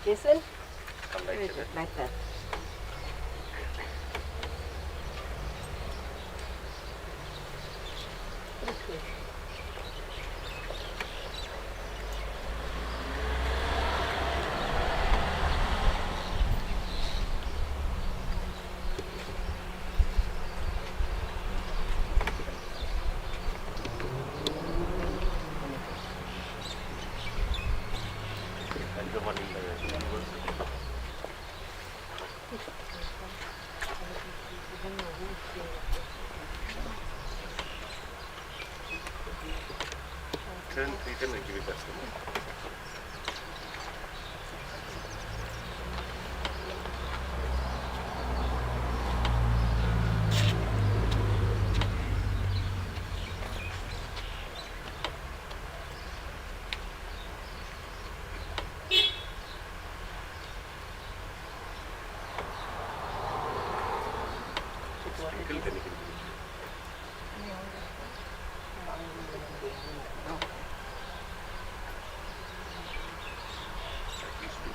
Jason? Come like that. Like that. Okay. And the one in the university. Turn 3 and give it back.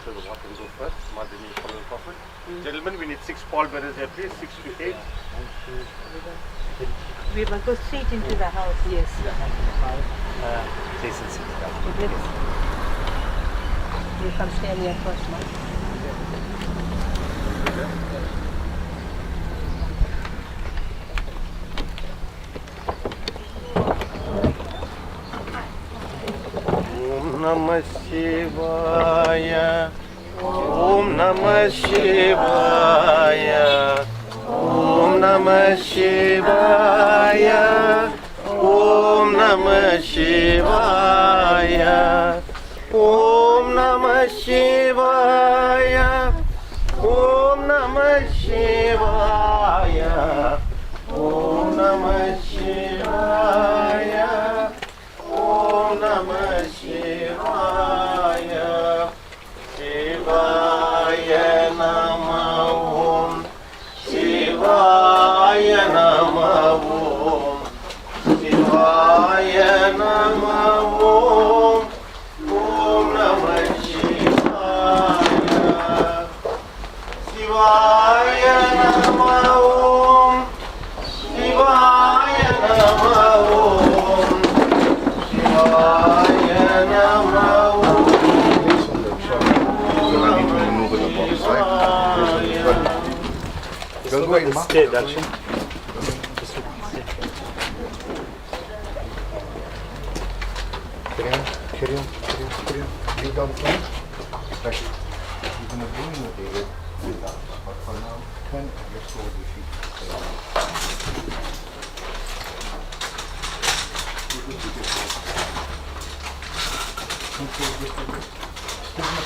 So the water will go first, Mother will follow the prophet. Gentlemen, we need 6 pallbearers here, please, 6 to 8. We must go straight into the house, yes. Jason sits down. You come stand here first, Mike. Om Namah Shivaya. Om Namah Shivaya. Om Namah Shivaya. Om Namah Shivaya. Om Namah Shivaya. Om Namah Shivaya. Om Namah Shivaya. Om Namah Shivaya. Shivaya Namah Om. Shivaya Namah Om. Shivaya Namah Om. Om Namah Shivaya. Shivaya Namah Om. Shivaya Namah Om. Shivaya Namah Om. Don't go in, Ma. Stay, Darshan. Carry on. Leave down the phone. Right. You're going to bring your David. But for now, turn your sword your feet.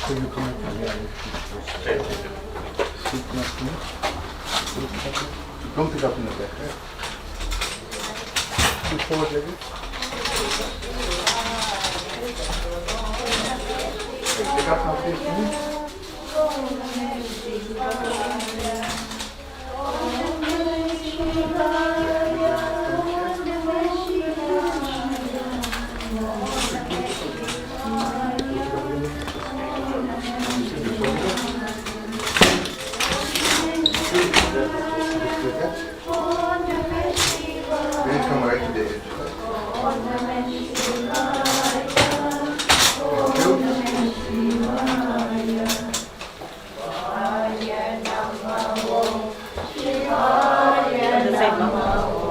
So you come in from here. Don't pick up in the back, right? Two forward, David. Pick up now, please. Please come right to David. The same, Mama.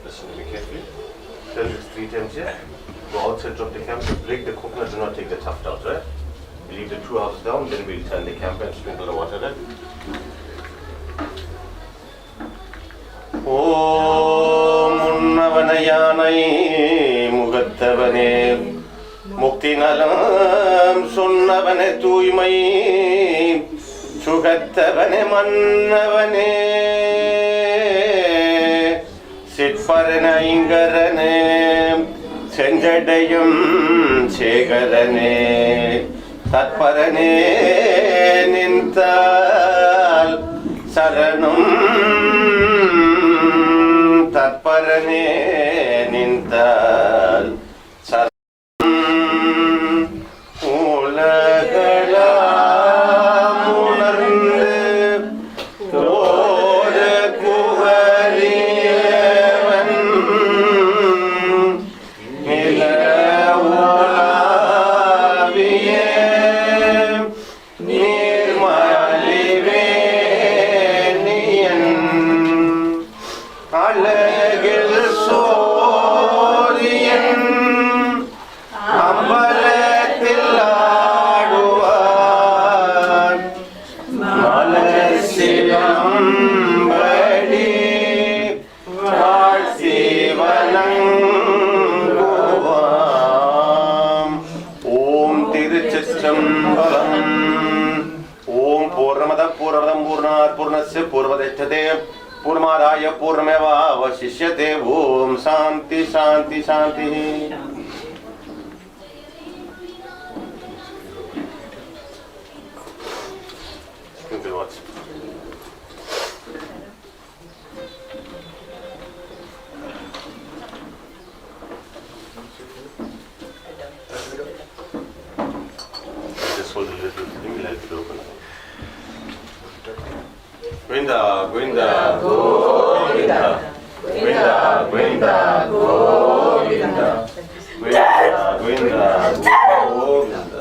Listen to me carefully. Tell this 3 times here. Go outside, drop the camphor, break the coconut, do not take the tuft out, right? We leave the 2 houses down, then we'll turn the camphor and sprinkle the water there. Om Unnavanayanai Mugattavane Mukti Nalam Sunnavane Tuimai Sugattavane Mannavane Sitfarana Ingarane Senjadayam Chegarane Tatparane Nintal Saranam Tatparane Nintal Saranam Ulagalam Unarnde Tore Kuvariyevan Nilavulaviye Nirmaliveniyan Alagil Soriyan Ambalatil Aaduvan Malasivampadi Vaarsivananguvam Om Tiruchitrambalam Om Purnamada Purnam Purnat Purnasya Purnadechyate Purmadaya Purnameva Vasishyate Om Shanti Shanti Shanti. Sprinkle what? Just hold a little thing, we'll help it open. Govinda, Govinda, Govinda, Govinda, Govinda, Govinda, Govinda, Govinda.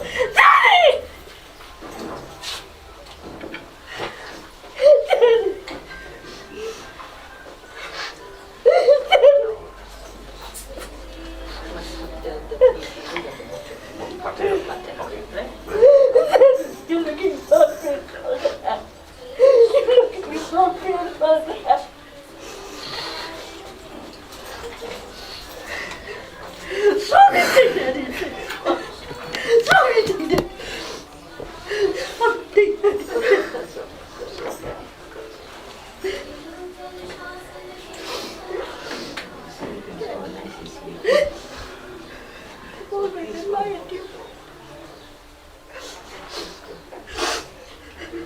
You're looking so good. You're looking so good. Sorry, Daddy. Sorry, Daddy. Oh, I didn't lie to you.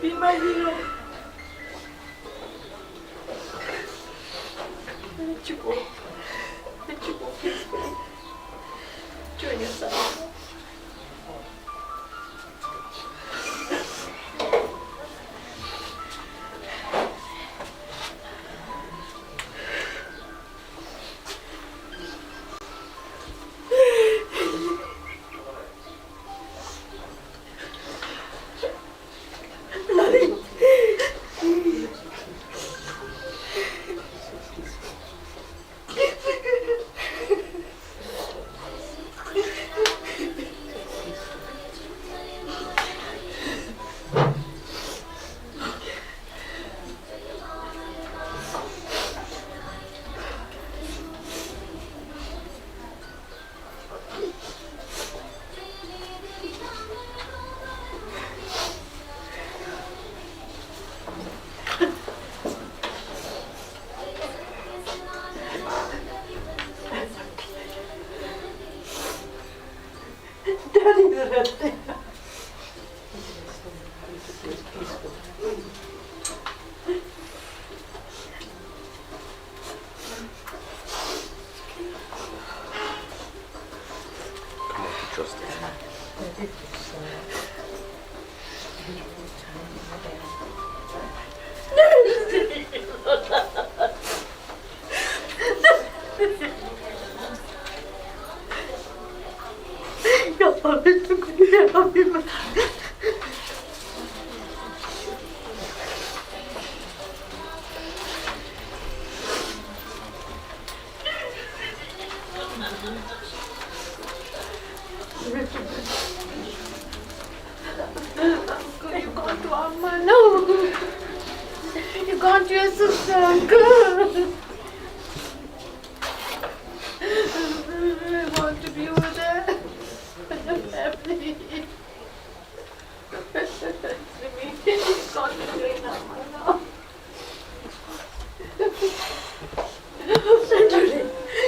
Be my hero. Let you go. Let you go peacefully. Join yourself. want your sister, uncle. I want to be with her. With the family. It's not doing that now.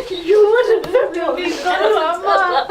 You wouldn't have to be gone, Mama.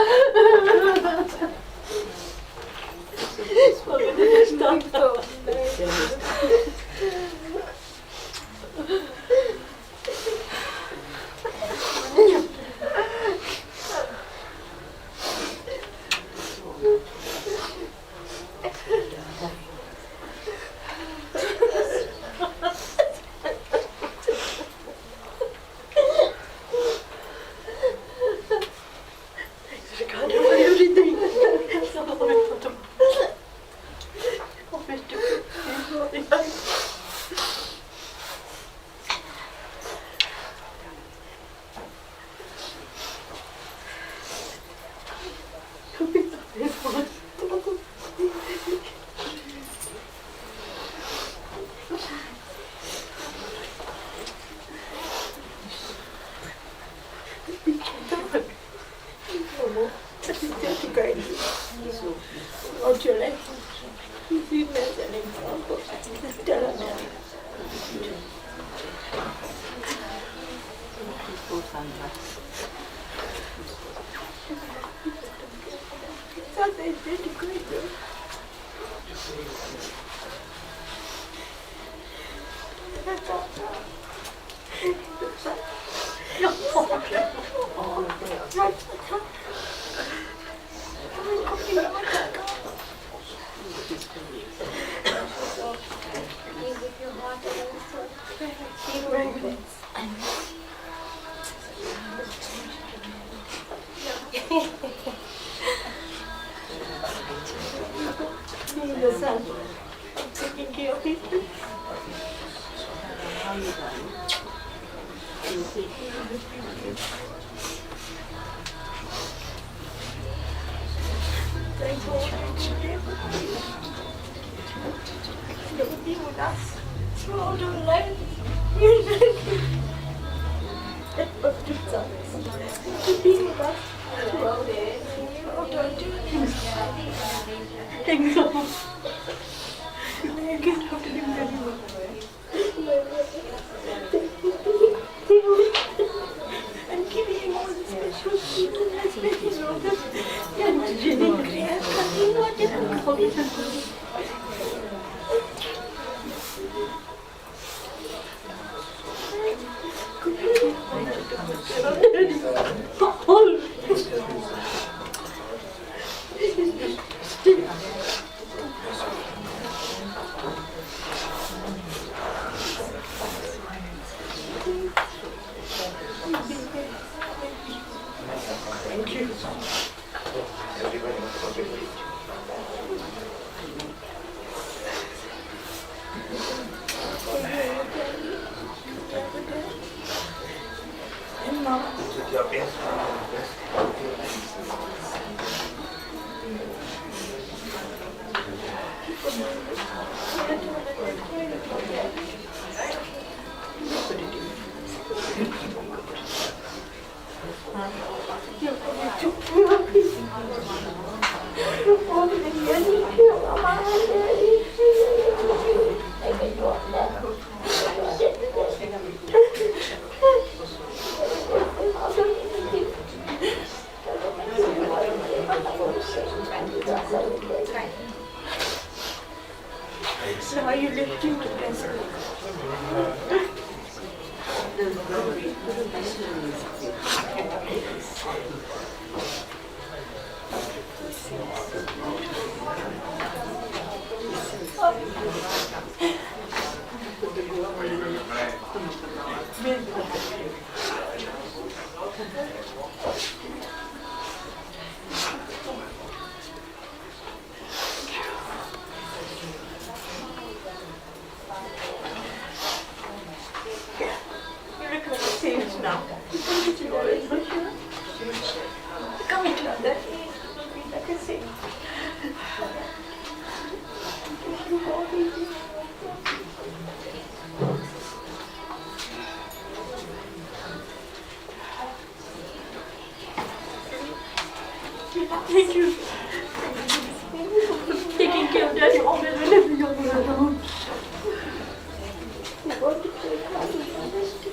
want to say happy honesty.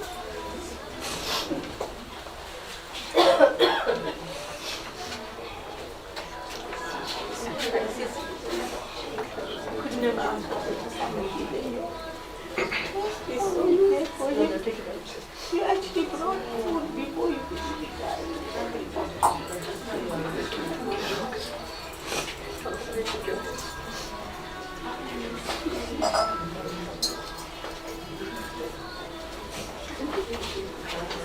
Could never ask for somebody there. He's so there for you. You actually brought food before you could eat it.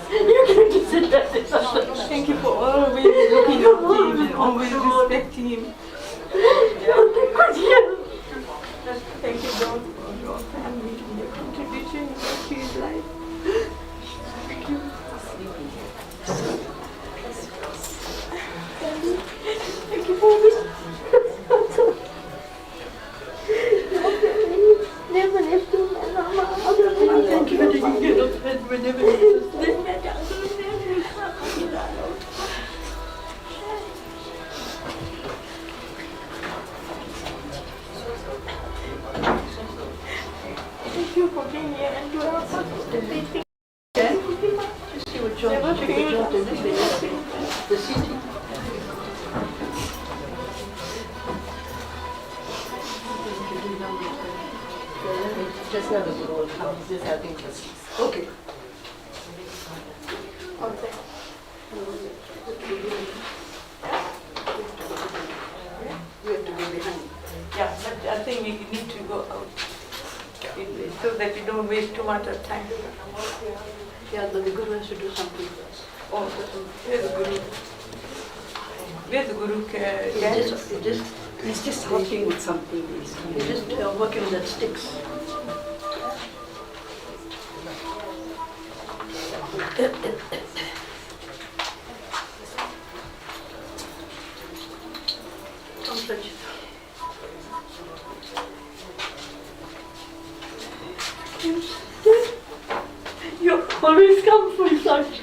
You can just sit there. Thank you for always looking after him and always respecting him. Thank you, God, for your family and your contribution to his life. Thank you. Thank you for me. Never left you, Mama. Thank you for taking care of us whenever you sleep. Thank you for being here and doing our part. See what John did the city. Just now the roll comes, just having the seats. Okay. Okay. We have to be behind. Yeah, but I think we need to go out so that we don't waste too much of time. Yeah, the Guru has to do something first. Oh, where's the Guru? Where's the Guru? He's just helping with something. He's just working with that sticks. Come, Rachel. You always come for such.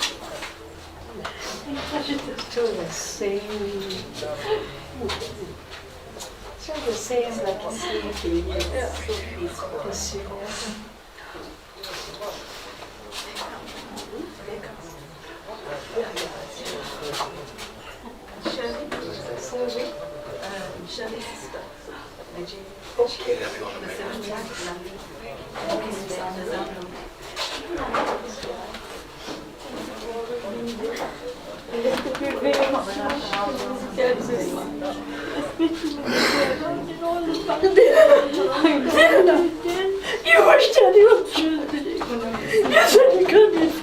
Still the same. Still the same, like you see. Yeah. So peaceful. Shelley's sister. Okay. You were studying on Tuesday. You said you couldn't.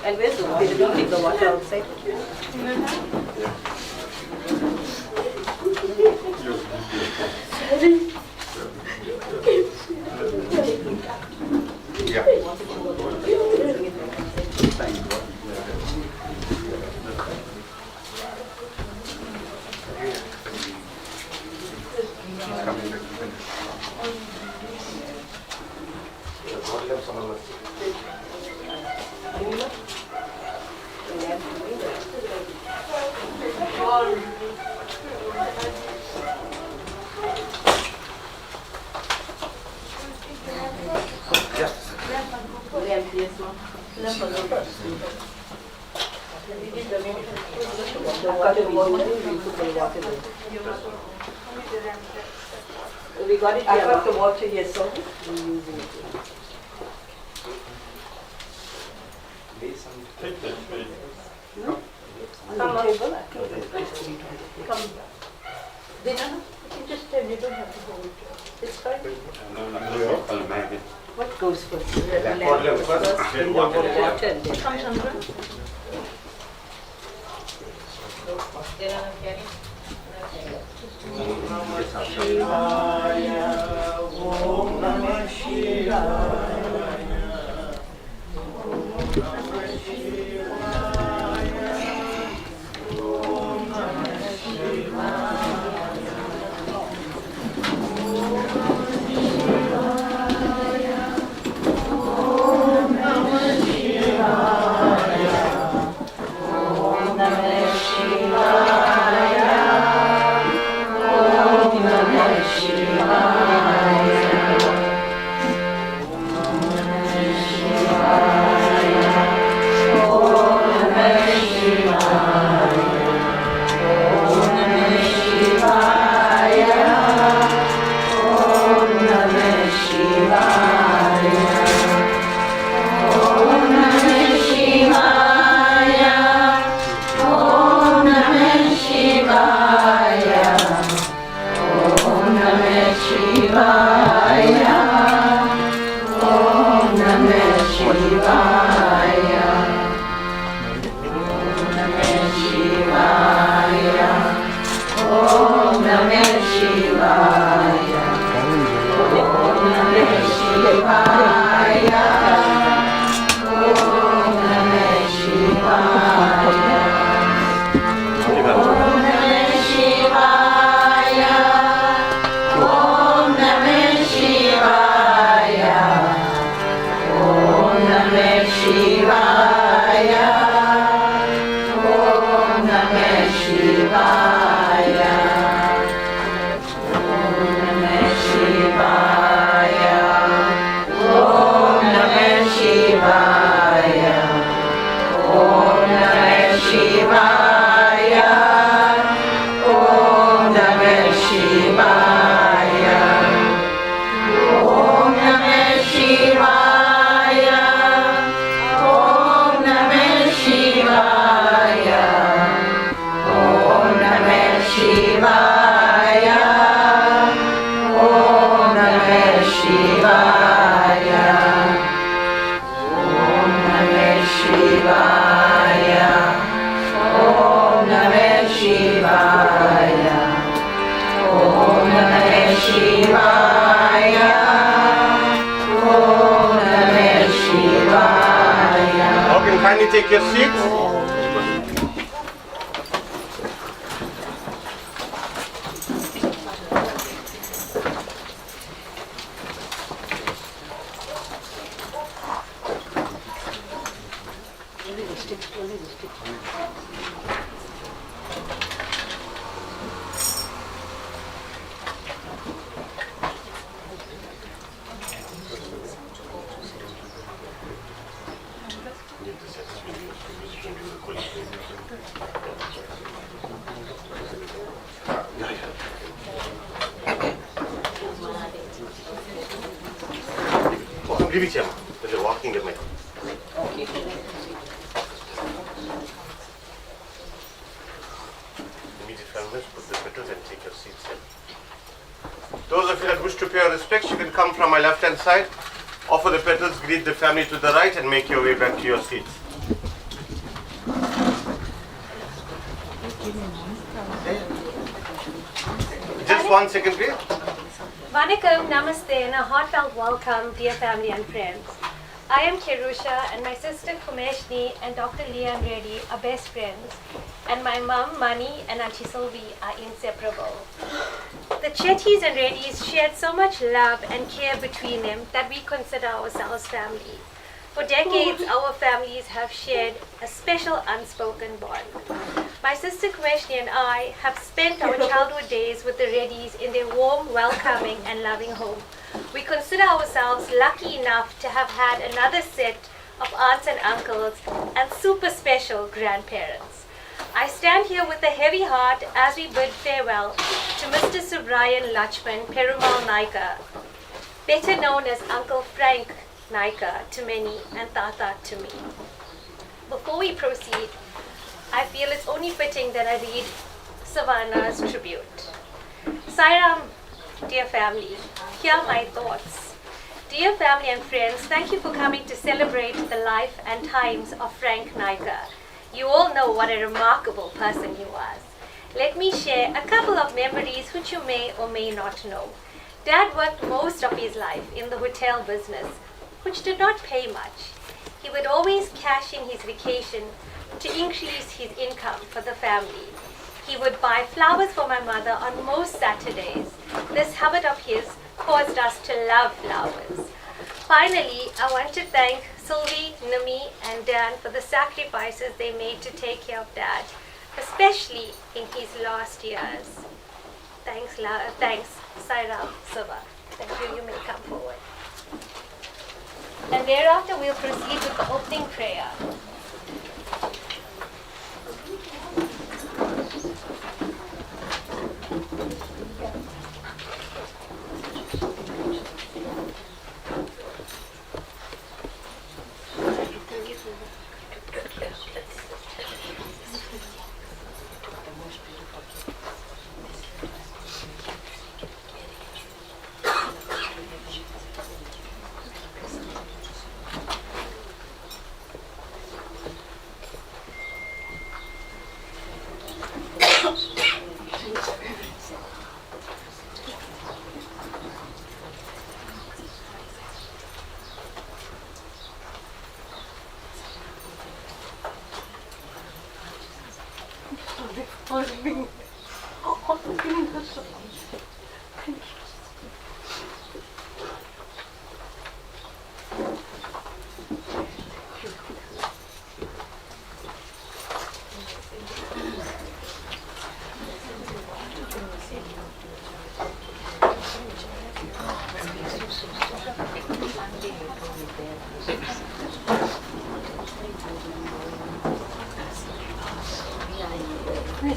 And where's the water? They don't leave the water outside. We got it. I got the water here, so we're using it. Come on. Come. Dinner? You can just tell, you don't have to hold it. It's fine. What goes first? The Water lamp goes first, first, then then the water. water, and then Come, Chandra. Okay, kindly take your seats. Give it here, they're walking at my. Immediate families, put the petals and take your seats here. Those of you that wish to pay your respects, you can come from my left-hand side, offer the petals, greet the family to the right, and make your way back to your seats. Just 1 second, please. Vanakkam, namaste, and a heartfelt welcome, dear family and friends. I am Kirusha, and my sister Kumeshni and Dr. Liam Reddy are best friends, and my mum, Mani, and Auntie Sylvie are inseparable. The Chettys and Reddys shared so much love and care between them that we consider ourselves family. For decades, our families have shared a special unspoken bond. My sister Cremation and I have spent our childhood days with the Reddys in their warm, welcoming, and loving home. We consider ourselves lucky enough to have had another set of aunts and uncles and super special grandparents. I stand here with a heavy heart as we bid farewell to Mr. Subrayan Lutchman Perumall Naicker, better known as Uncle Frank Naicker to many and Tata to me. Before we proceed, I feel it's only fitting that I read Savannah's tribute. Sairam, dear family, here are my thoughts. Dear family and friends, thank you for coming to celebrate the life and times of Frank Naicker. You all know what a remarkable person he was. Let me share a couple of memories which you may or may not know. Dad worked most of his life in the hotel business, which did not pay much. He would always cash in his vacation to increase his income for the family. He would buy flowers for my mother on most Saturdays. This habit of his caused us to love flowers. Finally, I want to thank Sylvie, Nimi, and Dan for the sacrifices they made to take care of Dad, especially in his last years. Thanks, Sairam, Siva. Thank you. You may come forward. And thereafter, we'll proceed with the opening prayer. for being giving her so much.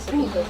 Thank you.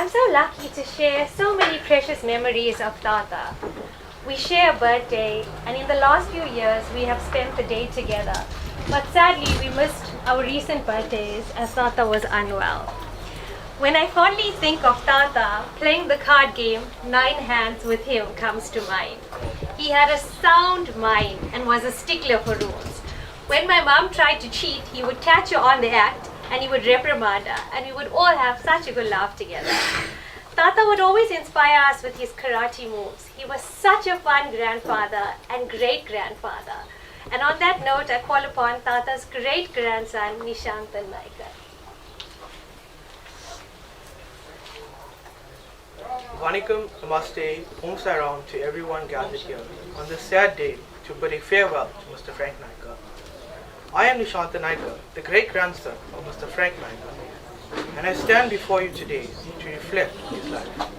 I'm so lucky to share so many precious memories of Tata. We share a birthday, and in the last few years we have spent the day together. But sadly, we missed our recent birthdays as Tata was unwell. When I fondly think of Tata, playing the card game 9 Hands with him comes to mind. He had a sound mind and was a stickler for rules. When my mom tried to cheat, he would catch her on the act and he would reprimand her, and we would all have such a good laugh together. Tata would always inspire us with his karate moves. He was such a fun grandfather and great-grandfather. And on that note, I call upon Tata's great-grandson, Nishanthan Naicker. Vanakkam, Namaste, Om Saram to everyone gathered here on this sad day to bid a farewell to Mr. Frank Naicker. I am Nishanthan Naicker, the great-grandson of Mr. Frank Naicker, and I stand before you today to reflect on his life.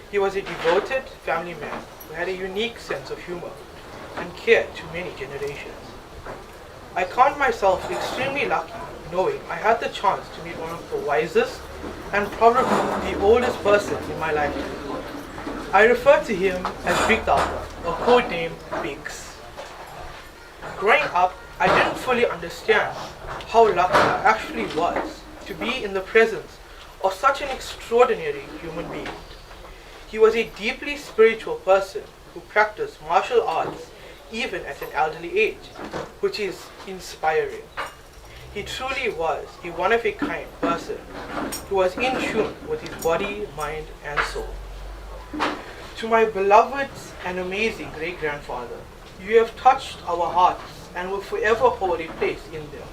He was a devoted family man who had a unique sense of humor and cared to many generations. I count myself extremely lucky knowing I had the chance to meet one of the wisest and probably the oldest person in my lifetime. I refer to him as Big Tata, or code name Biggs. Growing up, I didn't fully understand how lucky I actually was to be in the presence of such an extraordinary human being. He was a deeply spiritual person who practiced martial arts even at an elderly age, which is inspiring. He truly was a one-of-a-kind person who was in tune with his body, mind, and soul. To my beloved and amazing great-grandfather, you have touched our hearts and will forever hold a place in them.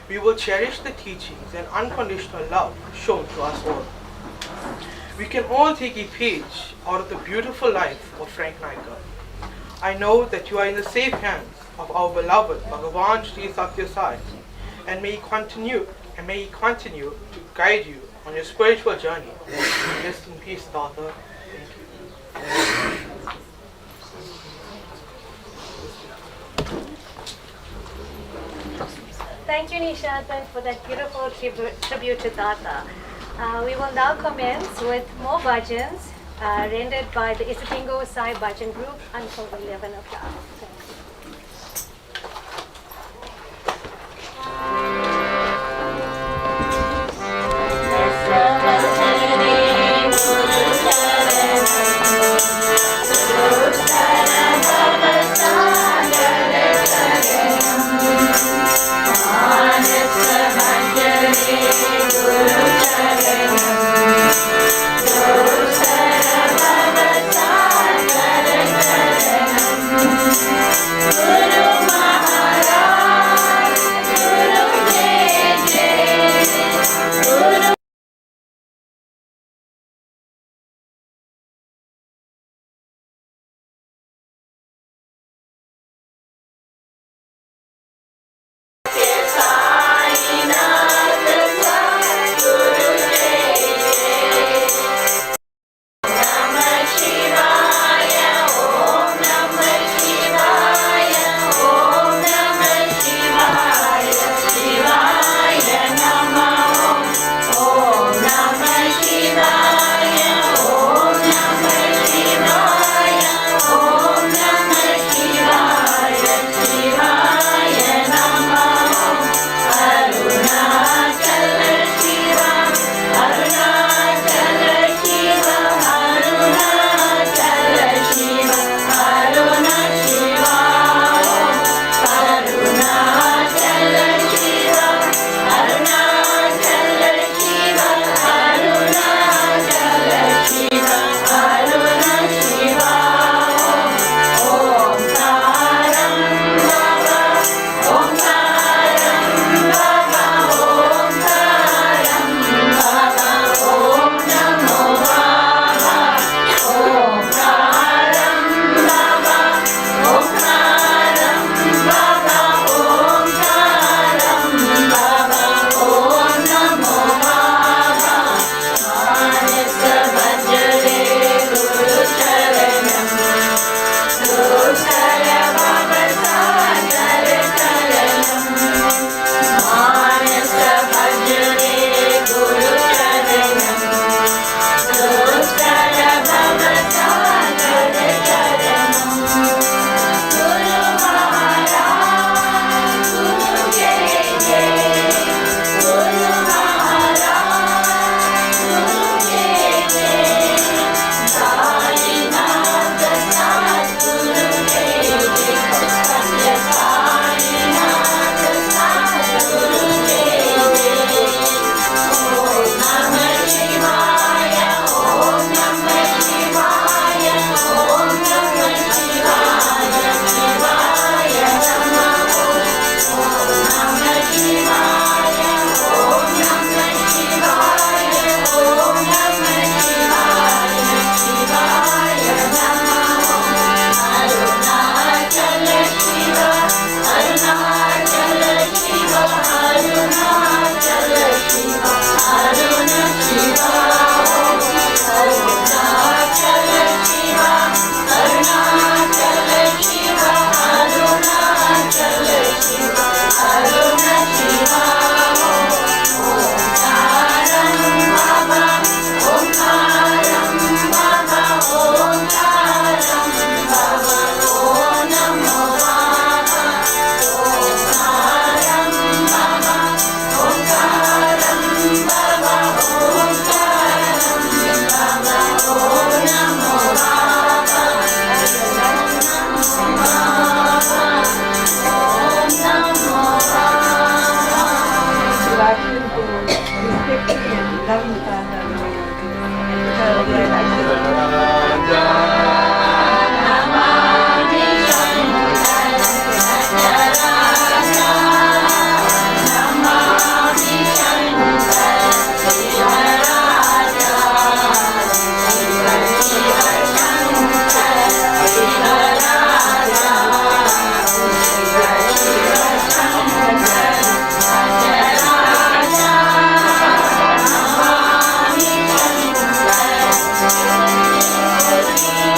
We will cherish the teachings and unconditional love shown to us all. We can all take a page out of the beautiful life of Frank Naicker. I know that you are in the safe hands of our beloved Bhagavan Sri Satya Sai, and may he continue to guide you on your spiritual journey. Rest in peace, Tata. Thank you. Thank you, Nishanthan, for that beautiful tribute to Tata. We will now commence with more bhajans rendered by the Isatingo Sai Bhajan Group until 11 o'clock. Thank you. Guru loving Father, Thank you.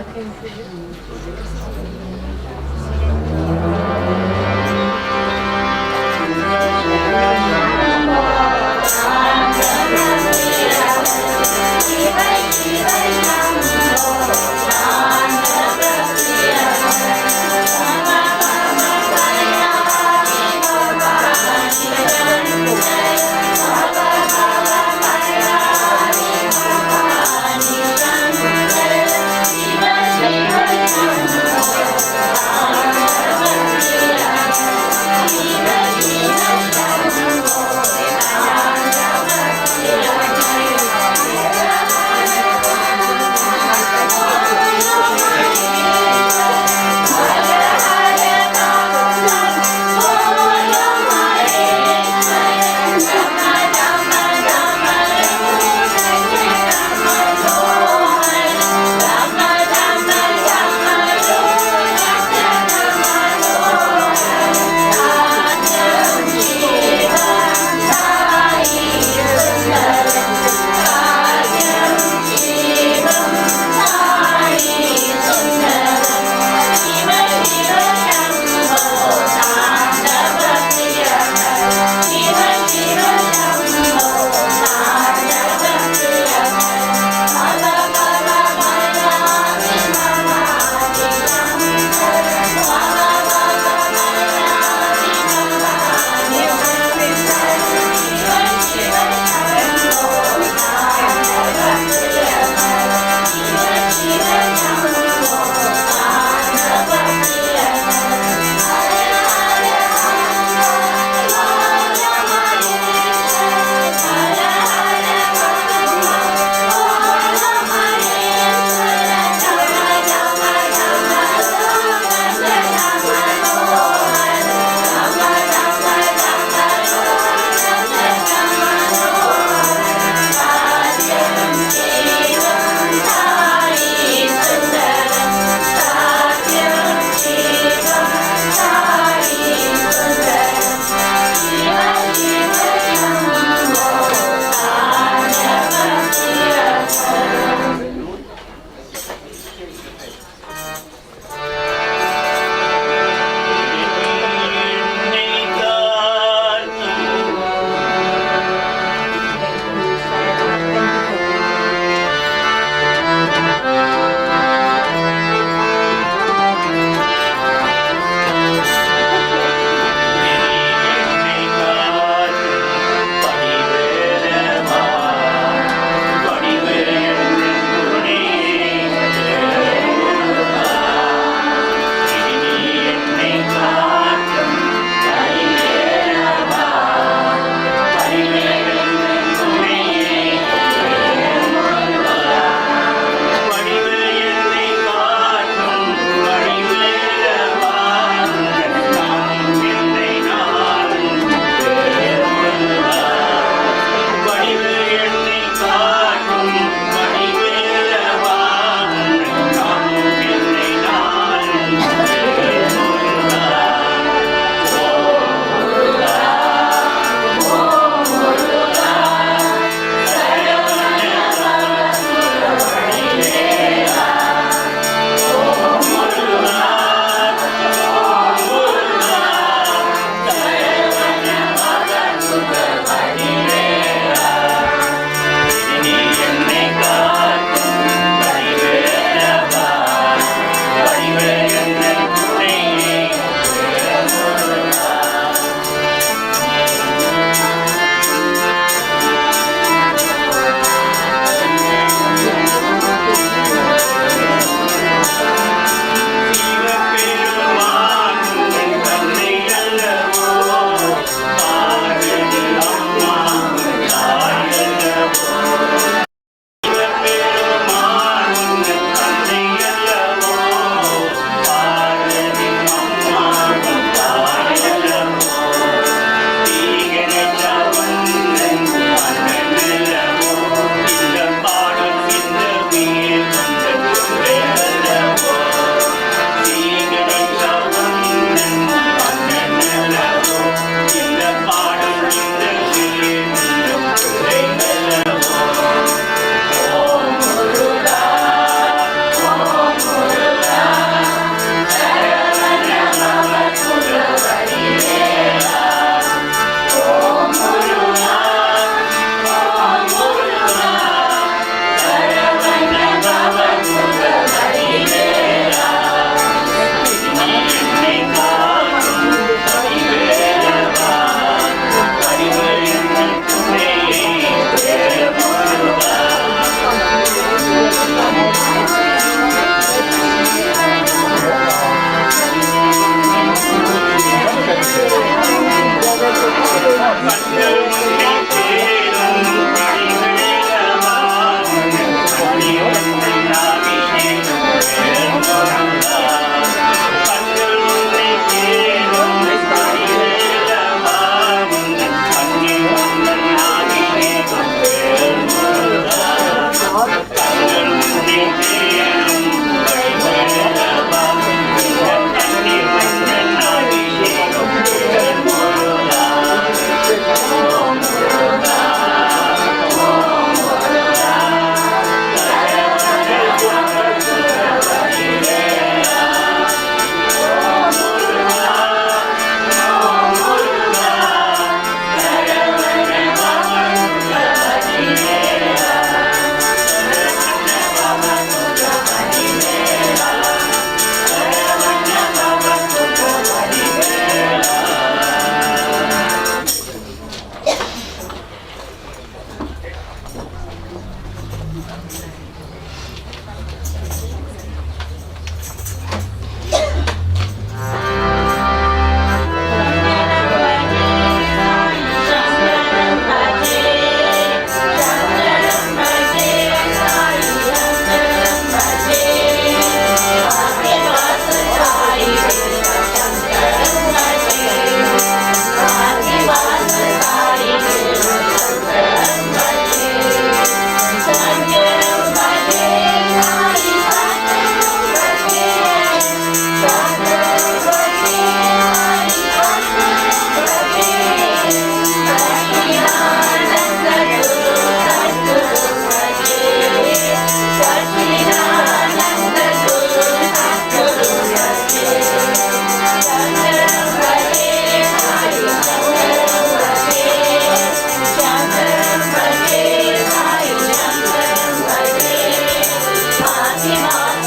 Thank you.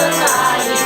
Shantanu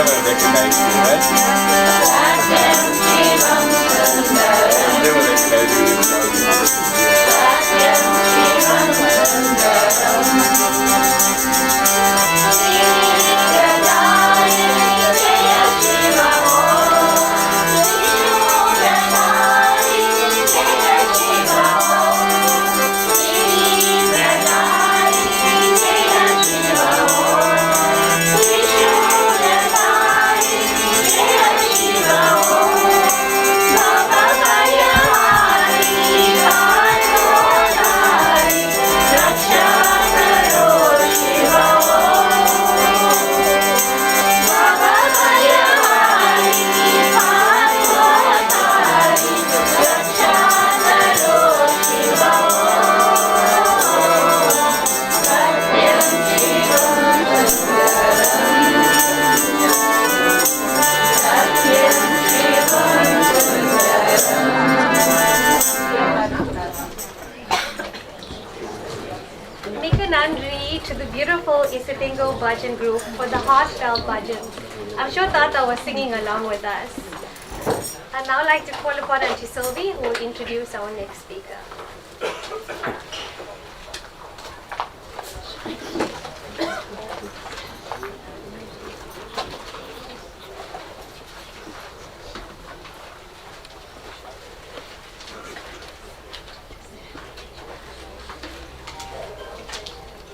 will recognize you, right? They will recognize you in To the beautiful Isipingo Bhajan group for the heartfelt bhajan. I'm sure Tata was singing along with us. I'd now like to call upon Auntie Sylvie, who will introduce our next speaker.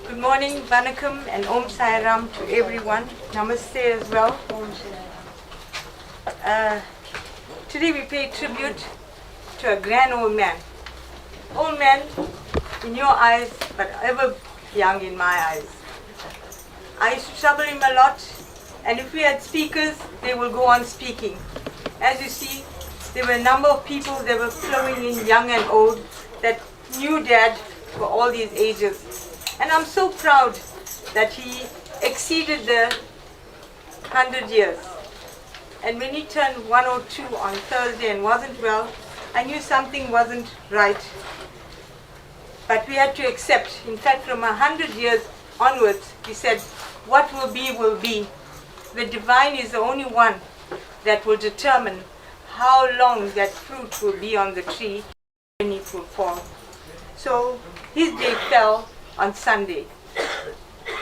Good morning, Vanakkam and Om Sai Ram to everyone. Namaste as well. Today we pay tribute to a grand old man. Old man in your eyes, but ever young in my eyes. I used to trouble him a lot, and if we had speakers, they will go on speaking. As you see, there were a number of people that were flowing in, young and old, that knew Dad for all these ages. And I'm so proud that he exceeded the 100 years. And when he turned 102 on Thursday and wasn't well, I knew something wasn't right. But we had to accept. In fact, from 100 years onwards, he said, what will be, will be. The divine is the only one that will determine how long that fruit will be on the tree when it will fall. So his day fell on Sunday.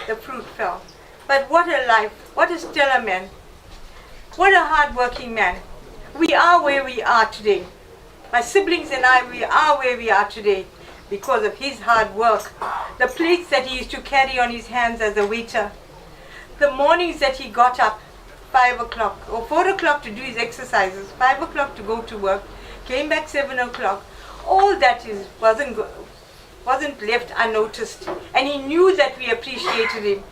The fruit fell. But what a life, what a stellar man, what a hard-working man. We are where we are today. My siblings and I, we are where we are today because of his hard work. The plates that he used to carry on his hands as a waiter. The mornings that he got up, 5 o'clock or 4 o'clock to do his exercises, 5 o'clock to go to work, came back 7 o'clock. All that wasn't left unnoticed, and he knew that we appreciated him.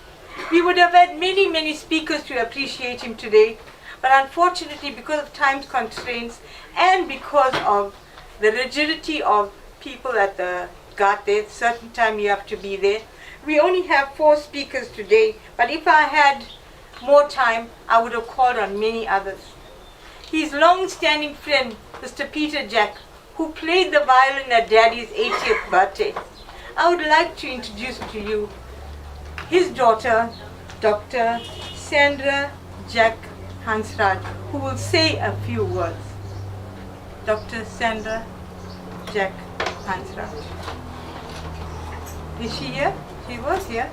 We would have had many, many speakers to appreciate him today, but unfortunately, because of time constraints and because of the rigidity of people at the ghat there, certain time you have to be there, we only have 4 speakers today, but if I had more time, I would have called on many others. His long-standing friend, Mr. Peter Jack, who played the violin at Daddy's 80th birthday. I would like to introduce to you his daughter, Dr. Sandra Jack Hansraj, who will say a few words. Dr. Sandra Jack Hansraj. Is she here? She was here.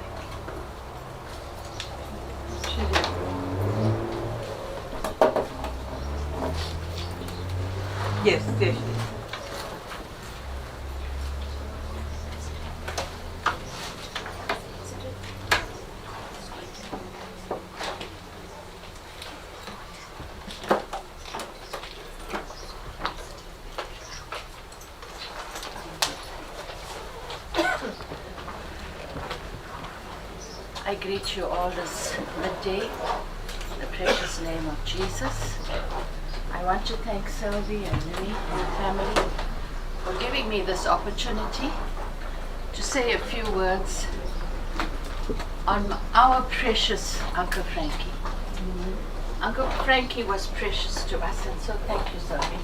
Yes, there she is. I greet you all this midday in the precious name of Jesus. I want to thank Sylvie and Louis and the family for giving me this opportunity to say a few words on our precious Uncle Frankie. Uncle Frankie was precious to us, and so thank you, Sylvie.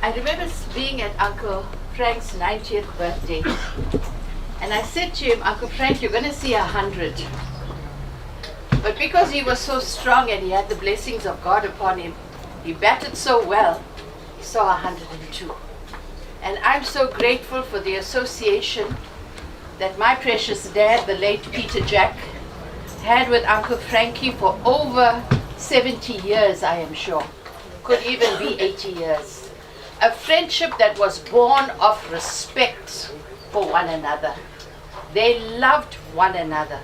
I remember being at Uncle Frank's 90th birthday. And I said to him, Uncle Frank, you're going to see 100. But because he was so strong and he had the blessings of God upon him, he batted so well, he saw 102. And I'm so grateful for the association that my precious dad, the late Peter Jack, had with Uncle Frankie for over 70 years, I am sure. Could even be 80 years. A friendship that was born of respect for one another. They loved one another.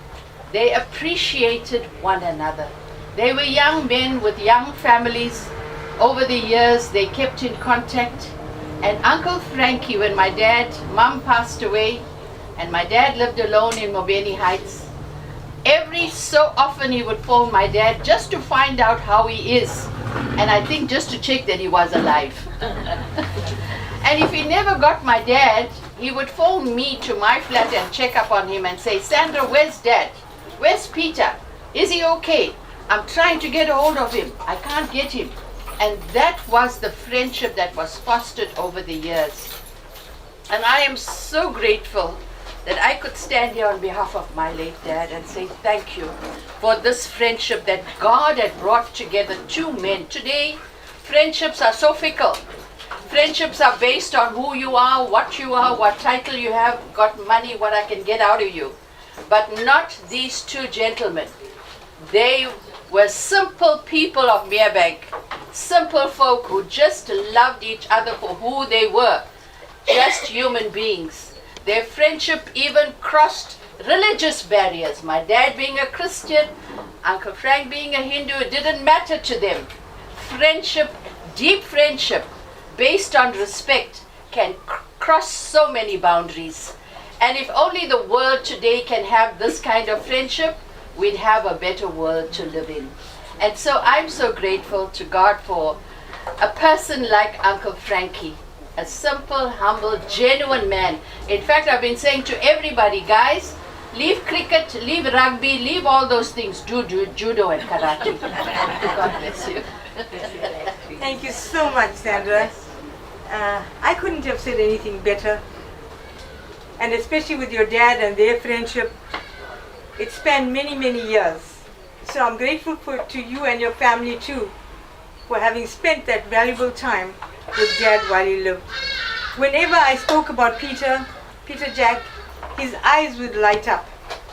They appreciated one another. They were young men with young families. Over the years, they kept in contact. And Uncle Frankie, when Mom passed away, and my dad lived alone in Mobeni Heights, every so often he would phone my dad just to find out how he is. And I think just to check that he was alive. And if he never got my dad, he would phone me to my flat and check up on him and say, Sandra, where's Dad? Where's Peter? Is he okay? I'm trying to get a hold of him. I can't get him. And that was the friendship that was fostered over the years. And I am so grateful that I could stand here on behalf of my late dad and say thank you for this friendship that God had brought together two men. Today, friendships are so fickle. Friendships are based on who you are, what title you have, got money, what I can get out of you. But not these two gentlemen. They were simple people of Meerbank, simple folk who just loved each other for who they were, just human beings. Their friendship even crossed religious barriers. My dad being a Christian, Uncle Frank being a Hindu, it didn't matter to them. Friendship, deep friendship, based on respect, can cross so many boundaries. And if only the world today can have this kind of friendship, we'd have a better world to live in. And so I'm so grateful to God for a person like Uncle Frankie, a simple, humble, genuine man. In fact, I've been saying to everybody, guys, leave cricket, leave rugby, leave all those things, do judo and karate. God bless you. Thank you so much, Sandra. I couldn't have said anything better. And especially with your dad and their friendship, it spanned many, many years. So I'm grateful to you and your family too for having spent that valuable time with Dad while he lived. Whenever I spoke about Peter Jack, his eyes would light up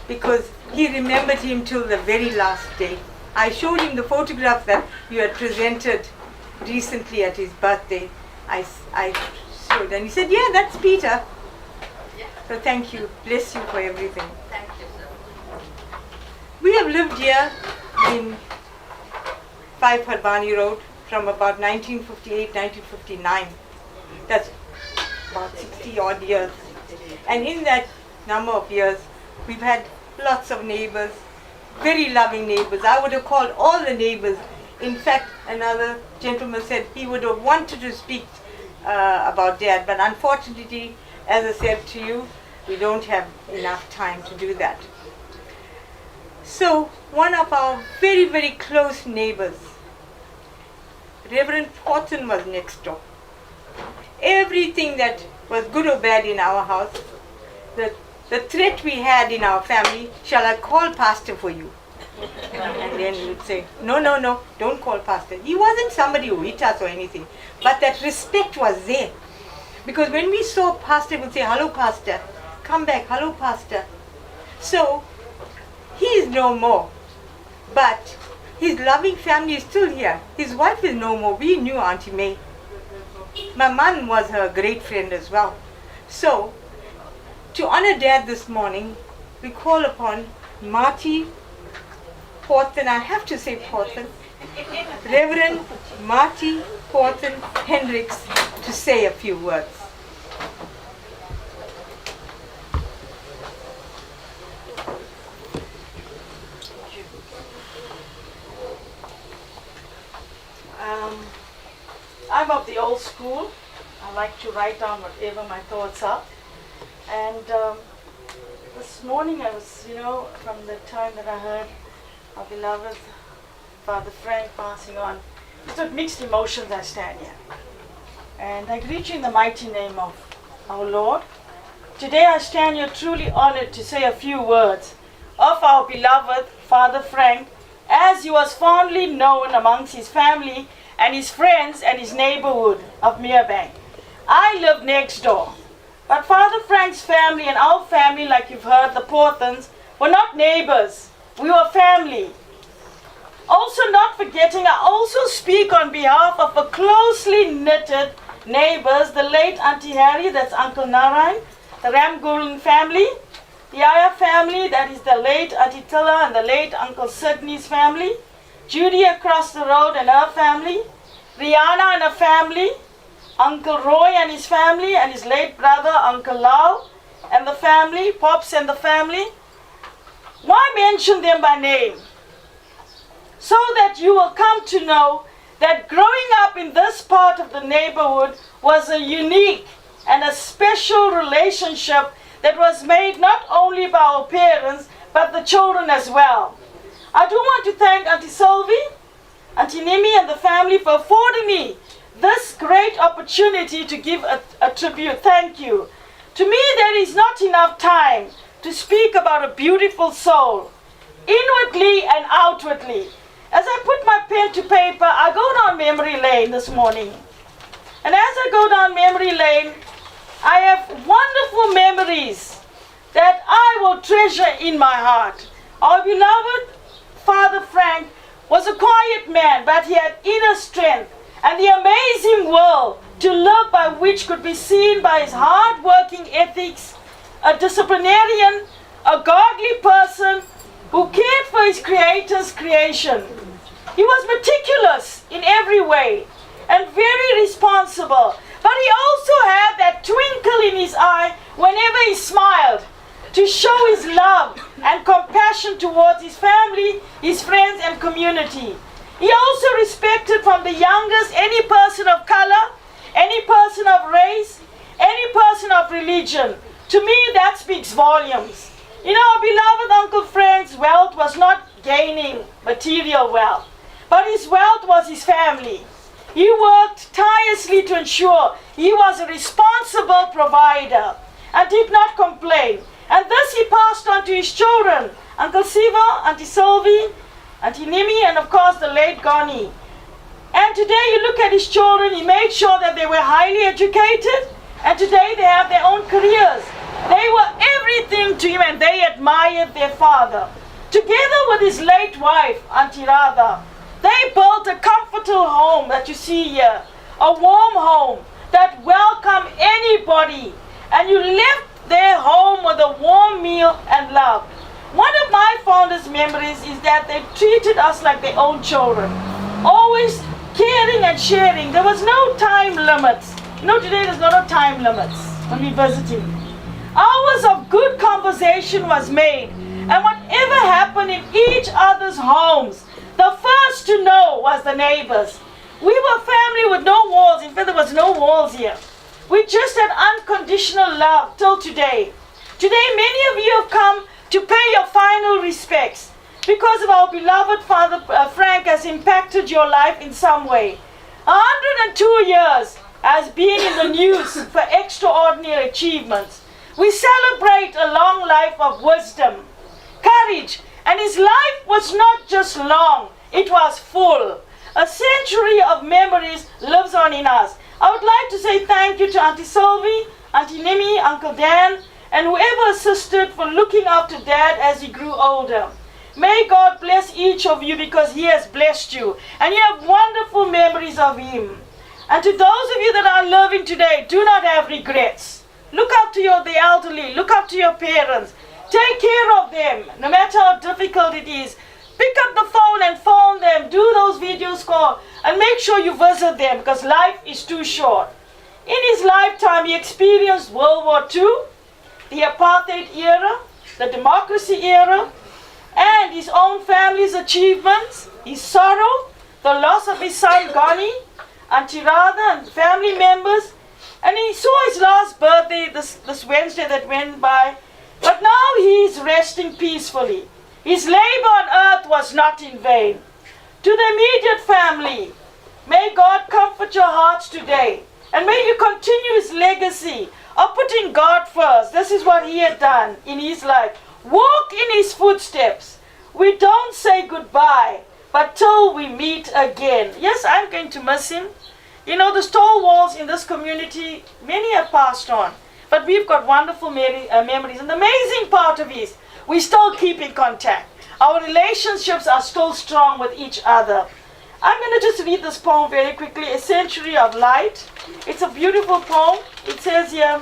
because he remembered him till the very last day. I showed him the photograph that you had presented recently at his birthday. I showed, and he said, yeah, that's Peter. So thank you. Bless you for everything. Thank you, sir. We have lived here in 5 Harbani Road from about 1958, 1959. That's about 60 odd years. And in that number of years, we've had lots of neighbors, very loving neighbors. I would have called all the neighbors. In fact, another gentleman said he would have wanted to speak about Dad, but unfortunately, as I said to you, we don't have enough time to do that. So, one of our very, very close neighbors, Reverend Fortune, was next door. Everything that was good or bad in our house, the threat we had in our family, shall I call Pastor for you? And then he would say, no, don't call Pastor. He wasn't somebody who hit us or anything, but that respect was there. Because when we saw Pastor, we would say, hello Pastor, come back, hello Pastor. So, he is no more, but his loving family is still here. His wife is no more. We knew Auntie May. My mom was her great friend as well. So, to honor Dad this morning, we call upon Marty Porton, I have to say Porton, Reverend Marty Porton Hendricks, to say a few words. I'm of the old school. I like to write down whatever my thoughts are. And this morning I was, from the time that I heard our beloved Father Frank passing on, it's with mixed emotions I stand here. And I greet you in the mighty name of our Lord. Today I stand here truly honored to say a few words of our beloved Father Frank as he was fondly known amongst his family and his friends and his neighborhood of Merebank. I lived next door. But Father Frank's family and our family, like you've heard, the Porthons, were not neighbors. We were family. Also, not forgetting, I also speak on behalf of a closely knitted neighbors, the late Auntie Harry, that's Uncle Narayan, the Ramgoolan family, the Aya family, that is the late Auntie Tilla and the late Uncle Sidney's family, Judy across the road and her family, Rihanna and her family, Uncle Roy and his family, and his late brother, Uncle Lau, and the family, Pops and the family. Why mention them by name? So that you will come to know that growing up in this part of the neighborhood was a unique and a special relationship that was made not only by our parents, but the children as well. I do want to thank Auntie Sylvie, Auntie Nimi and the family for affording me this great opportunity to give a tribute. Thank you. To me, there is not enough time to speak about a beautiful soul, inwardly and outwardly. As I put my pen to paper, I go down memory lane this morning. And as I go down memory lane, I have wonderful memories that I will treasure in my heart. Our beloved Father Frank was a quiet man, but he had inner strength and the amazing will to live by, which could be seen by his hard-working ethics, a disciplinarian, a godly person who cared for his Creator's creation. He was meticulous in every way and very responsible, but he also had that twinkle in his eye whenever he smiled to show his love and compassion towards his family, his friends and community. He also respected from the youngest any person of color, any person of race, any person of religion. To me, that speaks volumes. You know, our beloved Uncle Frank's wealth was not gaining material wealth, but his wealth was his family. He worked tirelessly to ensure he was a responsible provider and did not complain. And this he passed on to his children, Uncle Siva, Auntie Sylvie, Auntie Nimi, and of course the late Goni. And today you look at his children, he made sure that they were highly educated, and today they have their own careers. They were everything to him and they admired their father. Together with his late wife, Auntie Radha, they built a comfortable home that you see here, a warm home that welcomed anybody, and you left their home with a warm meal and love. One of my fondest memories is that they treated us like their own children, always caring and sharing. There was no time limits. You know, today there's no time limits when we visited. Hours of good conversation was made, and whatever happened in each other's homes, the first to know was the neighbors. We were family with no walls. In fact, there was no walls here. We just had unconditional love till today. Today, many of you have come to pay your final respects because of our beloved Father Frank has impacted your life in some way. 102 years has been in the news for extraordinary achievements. We celebrate a long life of wisdom, courage, and his life was not just long, it was full. A century of memories lives on in us. I would like to say thank you to Auntie Sylvie, Auntie Nimi, Uncle Dan, and whoever assisted for looking after Dad as he grew older. May God bless each of you because he has blessed you, and you have wonderful memories of him. And to those of you that are living today, do not have regrets. Look after the elderly, look after your parents. Take care of them, no matter how difficult it is. Pick up the phone and phone them, do those videos calls, and make sure you visit them because life is too short. In his lifetime, he experienced World War II, the apartheid era, the democracy era, and his own family's achievements, his sorrow, the loss of his son Gani, Auntie Radha, and family members. And he saw his last birthday this Wednesday that went by. But now he is resting peacefully. His labor on earth was not in vain. To the immediate family, may God comfort your hearts today. And may you continue his legacy of putting God first. This is what he had done in his life. Walk in his footsteps. We don't say goodbye, but till we meet again. Yes, I'm going to miss him. You know, the stalwarts in this community, many have passed on, but we've got wonderful memories. And the amazing part of it is, we still keep in contact. Our relationships are still strong with each other. I'm going to just read this poem very quickly, A Century of Light. It's a beautiful poem. It says here,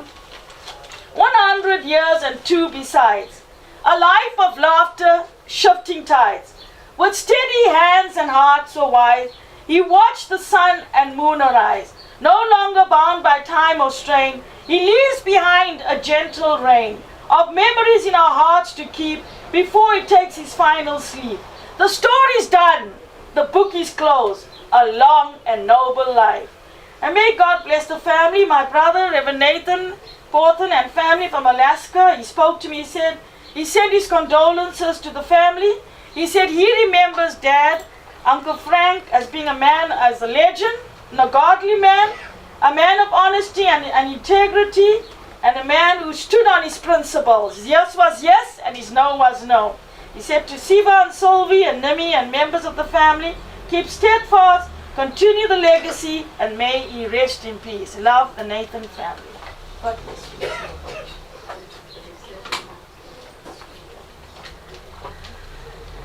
100 years and two besides, a life of laughter, shifting tides. With steady hands and heart so wise, he watched the sun and moon arise. No longer bound by time or strain, he leaves behind a gentle rain of memories in our hearts to keep before he takes his final sleep. The story's done, the book is closed, a long and noble life. And may God bless the family, my brother, Reverend Nathan Porthen, and family from Alaska. He spoke to me, he sent his condolences to the family. He said he remembers Dad, Uncle Frank, as being a man, as a legend, and a godly man, a man of honesty and integrity, and a man who stood on his principles. His yes was yes, and his no was no. He said to Siva and Sylvie and Nimi and members of the family, keep steadfast, continue the legacy, and may he rest in peace. Love, the Nathan family. God bless you.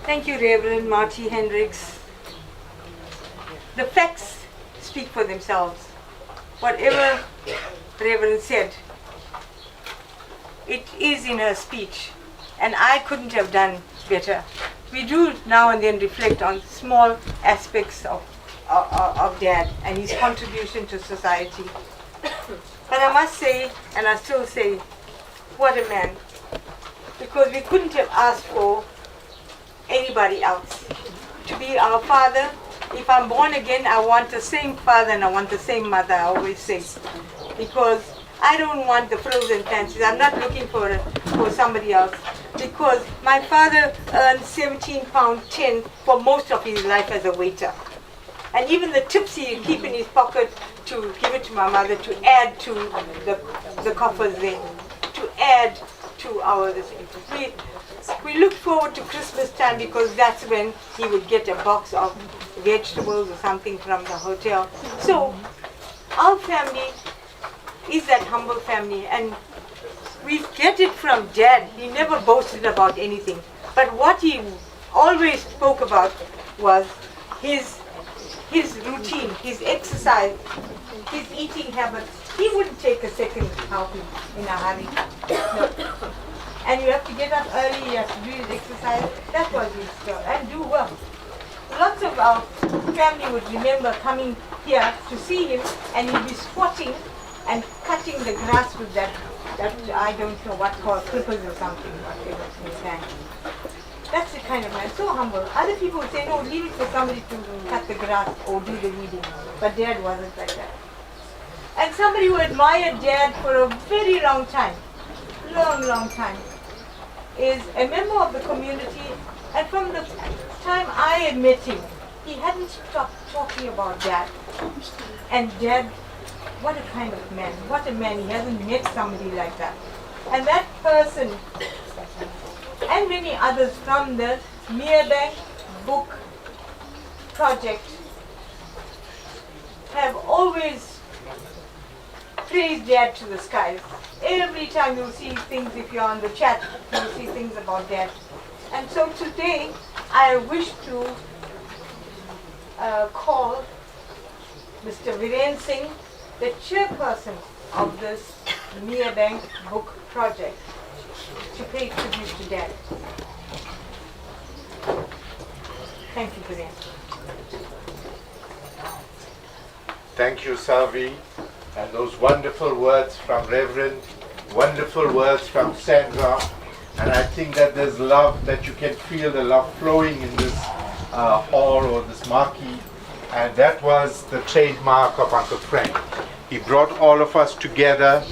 Thank you, Reverend Marty Hendricks. The facts speak for themselves. Whatever Reverend said, it is in her speech, and I couldn't have done better. We do now and then reflect on small aspects of Dad and his contribution to society. But I must say, and I still say, what a man. Because we couldn't have asked for anybody else to be our father. If I'm born again, I want the same father and I want the same mother, I always say. Because I don't want the frills and fancies. I'm not looking for somebody else. Because my father earned £17.10 for most of his life as a waiter. And even the tips he would keep in his pocket to give it to my mother to add to the coffers there, to add to our... We look forward to Christmas time because that's when he would get a box of vegetables or something from the hotel. So our family is that humble family, and we get it from Dad. He never boasted about anything. But what he always spoke about was his routine, his exercise, his eating habits. He wouldn't take a second helping in a hurry. No. And you have to get up early, you have to do his exercise. That was his job, and do well. Lots of our family would remember coming here to see him, and he'd be squatting and cutting the grass with that I don't know what called clippers or something, whatever in his hand. That's the kind of man, so humble. Other people would say, no, leave it for somebody to cut the grass or do the weeding. But Dad wasn't like that. And somebody who admired Dad for a very long time, long time, is a member of the community, and from the time I had met him, he hadn't stopped talking about Dad. And Dad, what a kind of man, what a man, he hasn't met somebody like that. And that person, and many others from the Merebank Book Project, have always praised Dad to the skies. Every time you'll see things, if you're on the chat, you'll see things about Dad. And so today, I wish to call Mr. Viren Singh, the chairperson of this Merebank Book Project, to pay tribute to Dad. Thank you, Viren. Thank you, Savi. And those wonderful words from Reverend, wonderful words from Sandra. And I think that there's love, that you can feel the love flowing in this hall or this marquee. And that was the trademark of Uncle Frank. He brought all of us together.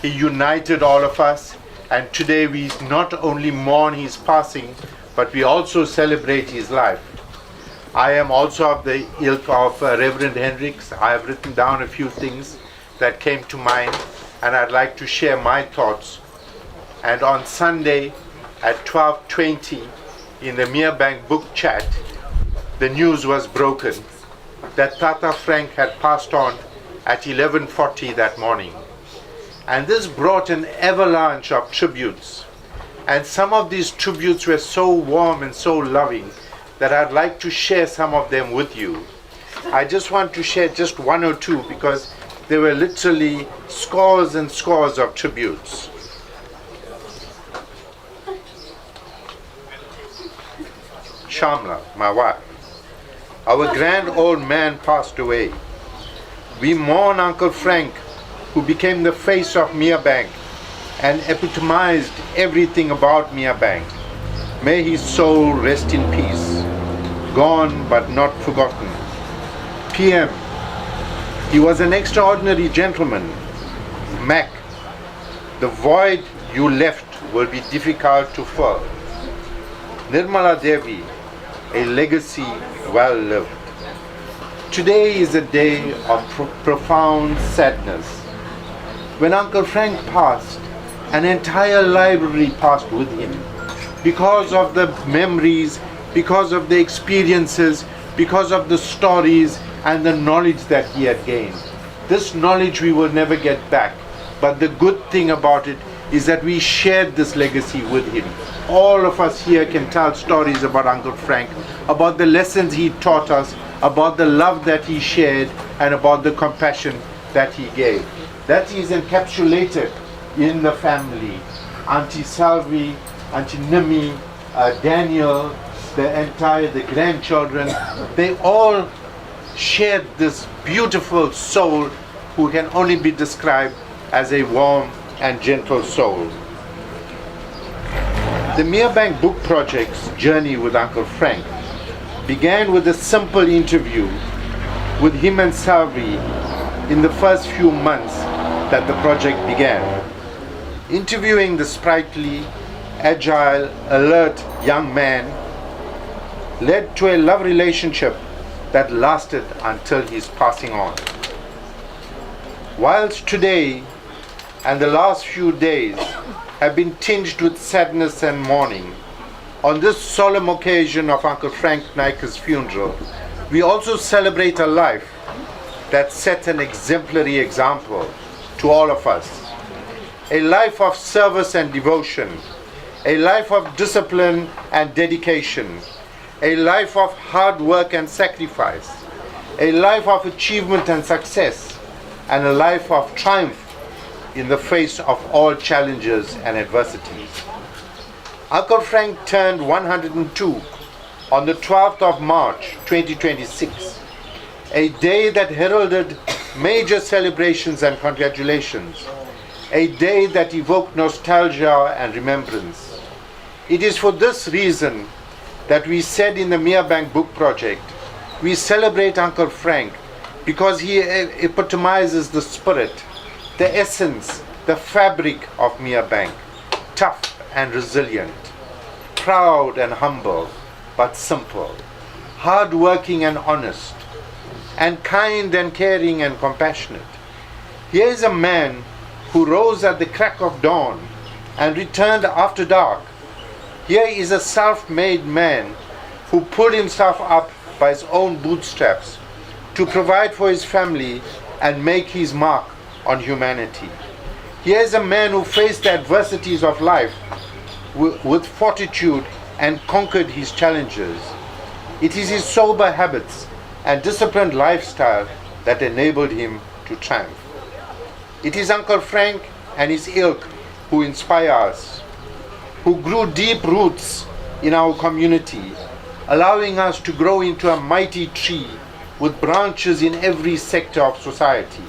He united all of us. And today we not only mourn his passing, but we also celebrate his life. I am also of the ilk of Reverend Hendricks. I have written down a few things that came to mind, and I'd like to share my thoughts. And on Sunday at 12:20, in the Merebank book chat, the news was broken that Tata Frank had passed on at 11:40 that morning. And this brought an avalanche of tributes. And some of these tributes were so warm and so loving that I'd like to share some of them with you. I just want to share just one or two because there were literally scores and scores of tributes. Shamla, my wife. Our grand old man passed away. We mourn Uncle Frank, who became the face of Merebank and epitomized everything about Merebank. May his soul rest in peace. Gone but not forgotten. PM. He was an extraordinary gentleman. Mac. The void you left will be difficult to fill. Nirmala Devi. A legacy well lived. Today is a day of profound sadness. When Uncle Frank passed, an entire library passed with him because of the memories, because of the experiences, because of the stories and the knowledge that he had gained. This knowledge we will never get back, but the good thing about it is that we shared this legacy with him. All of us here can tell stories about Uncle Frank, about the lessons he taught us, about the love that he shared, and about the compassion that he gave. That is encapsulated in the family. Auntie Salvi, Auntie Nimi, Daniel, the grandchildren, they all shared this beautiful soul who can only be described as a warm and gentle soul. The Merebank Book Project's journey with Uncle Frank began with a simple interview with him and Salvi in the first few months that the project began. Interviewing the sprightly, agile, alert young man led to a love relationship that lasted until his passing on. Whilst today and the last few days have been tinged with sadness and mourning, on this solemn occasion of Uncle Frank Naicker's funeral, we also celebrate a life that set an exemplary example to all of us. A life of service and devotion, a life of discipline and dedication, a life of hard work and sacrifice, a life of achievement and success, and a life of triumph in the face of all challenges and adversities. Uncle Frank turned 102 on the 12th of March 2026, a day that heralded major celebrations and congratulations, a day that evoked nostalgia and remembrance. It is for this reason that we said in the Merebank Book Project, we celebrate Uncle Frank because he epitomizes the spirit, the essence, the fabric of Merebank, tough and resilient, proud and humble, but simple, hard-working and honest, and kind and caring and compassionate. Here is a man who rose at the crack of dawn and returned after dark. Here is a self-made man who pulled himself up by his own bootstraps to provide for his family and make his mark on humanity. Here is a man who faced the adversities of life with fortitude and conquered his challenges. It is his sober habits and disciplined lifestyle that enabled him to triumph. It is Uncle Frank and his ilk who inspire us, who grew deep roots in our community, allowing us to grow into a mighty tree with branches in every sector of society.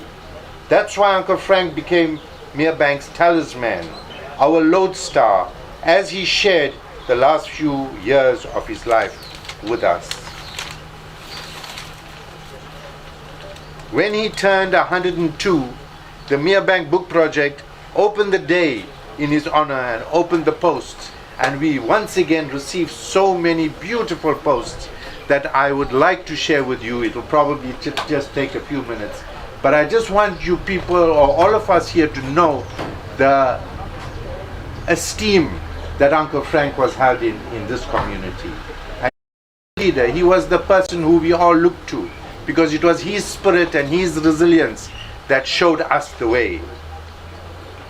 That's why Uncle Frank became Merebank's talisman, our lodestar, as he shared the last few years of his life with us. When he turned 102, the Merebank Book Project opened the day in his honor and opened the posts, and we once again received so many beautiful posts that I would like to share with you. It will probably just take a few minutes, but I just want you people, or all of us here, to know the esteem that Uncle Frank was held in this community. And leader, he was the person who we all looked to, because it was his spirit and his resilience that showed us the way.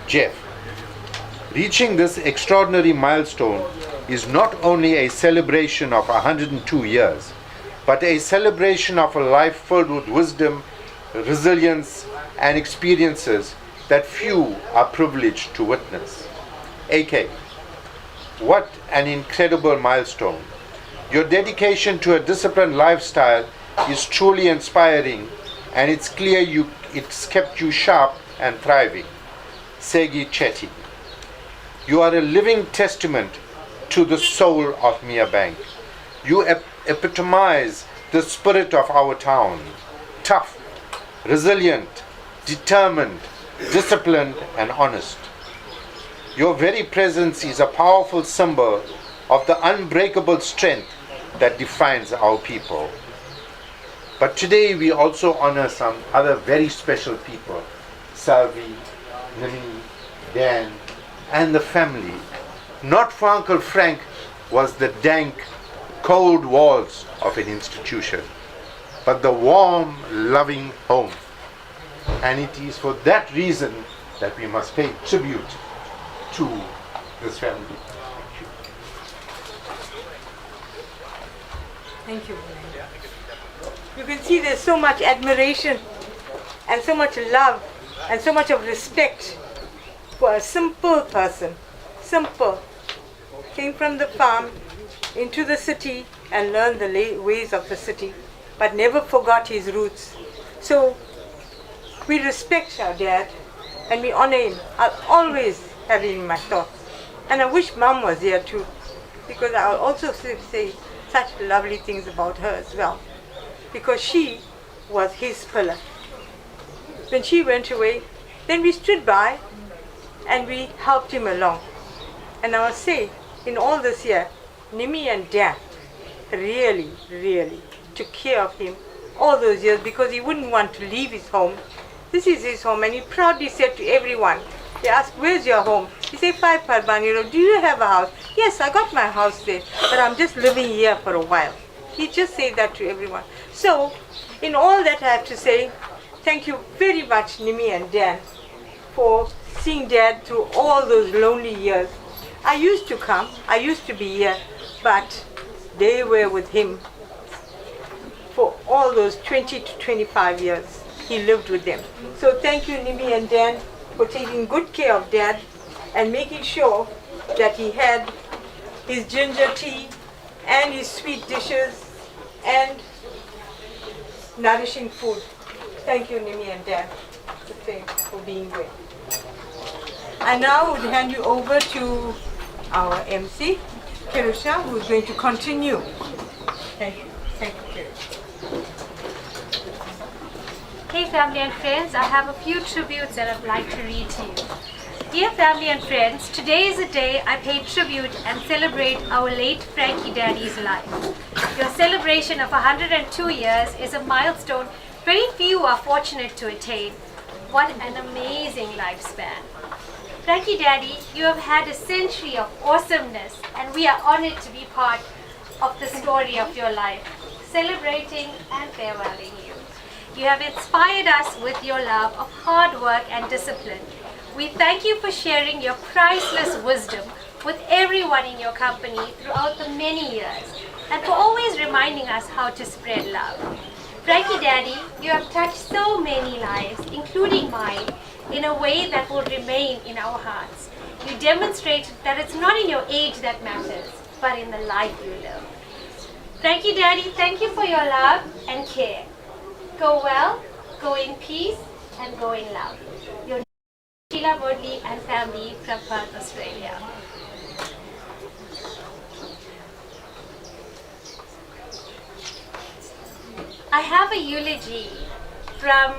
Jeff, reaching this extraordinary milestone is not only a celebration of 102 years, but a celebration of a life filled with wisdom, resilience, and experiences that few are privileged to witness. AK, what an incredible milestone. Your dedication to a disciplined lifestyle is truly inspiring, and it's clear it's kept you sharp and thriving. Segi Chetty, you are a living testament to the soul of Mia Bank. You epitomize the spirit of our town. Tough, resilient, determined, disciplined, and honest. Your very presence is a powerful symbol of the unbreakable strength that defines our people. But today we also honor some other very special people. Salvi, Nimi, Dan, and the family. Not for Uncle Frank was the dank, cold walls of an institution, but the warm, loving home. And it is for that reason that we must pay tribute to this family. Thank you. You can see there's so much admiration and so much love and so much of respect for a simple person. Simple. Came from the farm into the city and learned the ways of the city, but never forgot his roots. So we respect our dad and we honor him. I'll always have him in my thoughts. And I wish Mom was here too, because I'll also say such lovely things about her as well, because she was his pillar. When she went away, then we stood by and we helped him along. And I must say, in all this year, Nimi and Dan really, really took care of him all those years, because he wouldn't want to leave his home. This is his home, and he proudly said to everyone, they asked, where's your home? He said, 5 Parbani Road. Do you have a house? Yes, I got my house there, but I'm just living here for a while. He just said that to everyone. So, in all that I have to say, thank you very much, Nimi and Dan, for seeing Dad through all those lonely years. I used to come, I used to be here, but they were with him for all those 20 to 25 years. He lived with them. So thank you, Nimi and Dan, for taking good care of Dad and making sure that he had his ginger tea and his sweet dishes and nourishing food. Thank you, Nimi and Dan, for being there. I now would hand you over to our MC, Kirusha, who is going to continue. Thank you. Thank you, Kirusha. Hey family and friends, I have a few tributes that I'd like to read to you. Dear family and friends, today is a day I pay tribute and celebrate our late Frankie Daddy's life. Your celebration of 102 years is a milestone very few are fortunate to attain. What an amazing lifespan. Frankie Daddy, you have had a century of awesomeness, and we are honored to be part of the story of your life, celebrating and farewelling you. You have inspired us with your love of hard work and discipline. We thank you for sharing your priceless wisdom with everyone in your company throughout the many years, and for always reminding us how to spread love. Frankie Daddy, you have touched so many lives, including mine, in a way that will remain in our hearts. You demonstrated that it's not in your age that matters, but in the life you live. Frankie Daddy, thank you for your love and care. Go well, go in peace, and go in love. Your Sheila Bodley and family from Perth, Australia. I have a eulogy from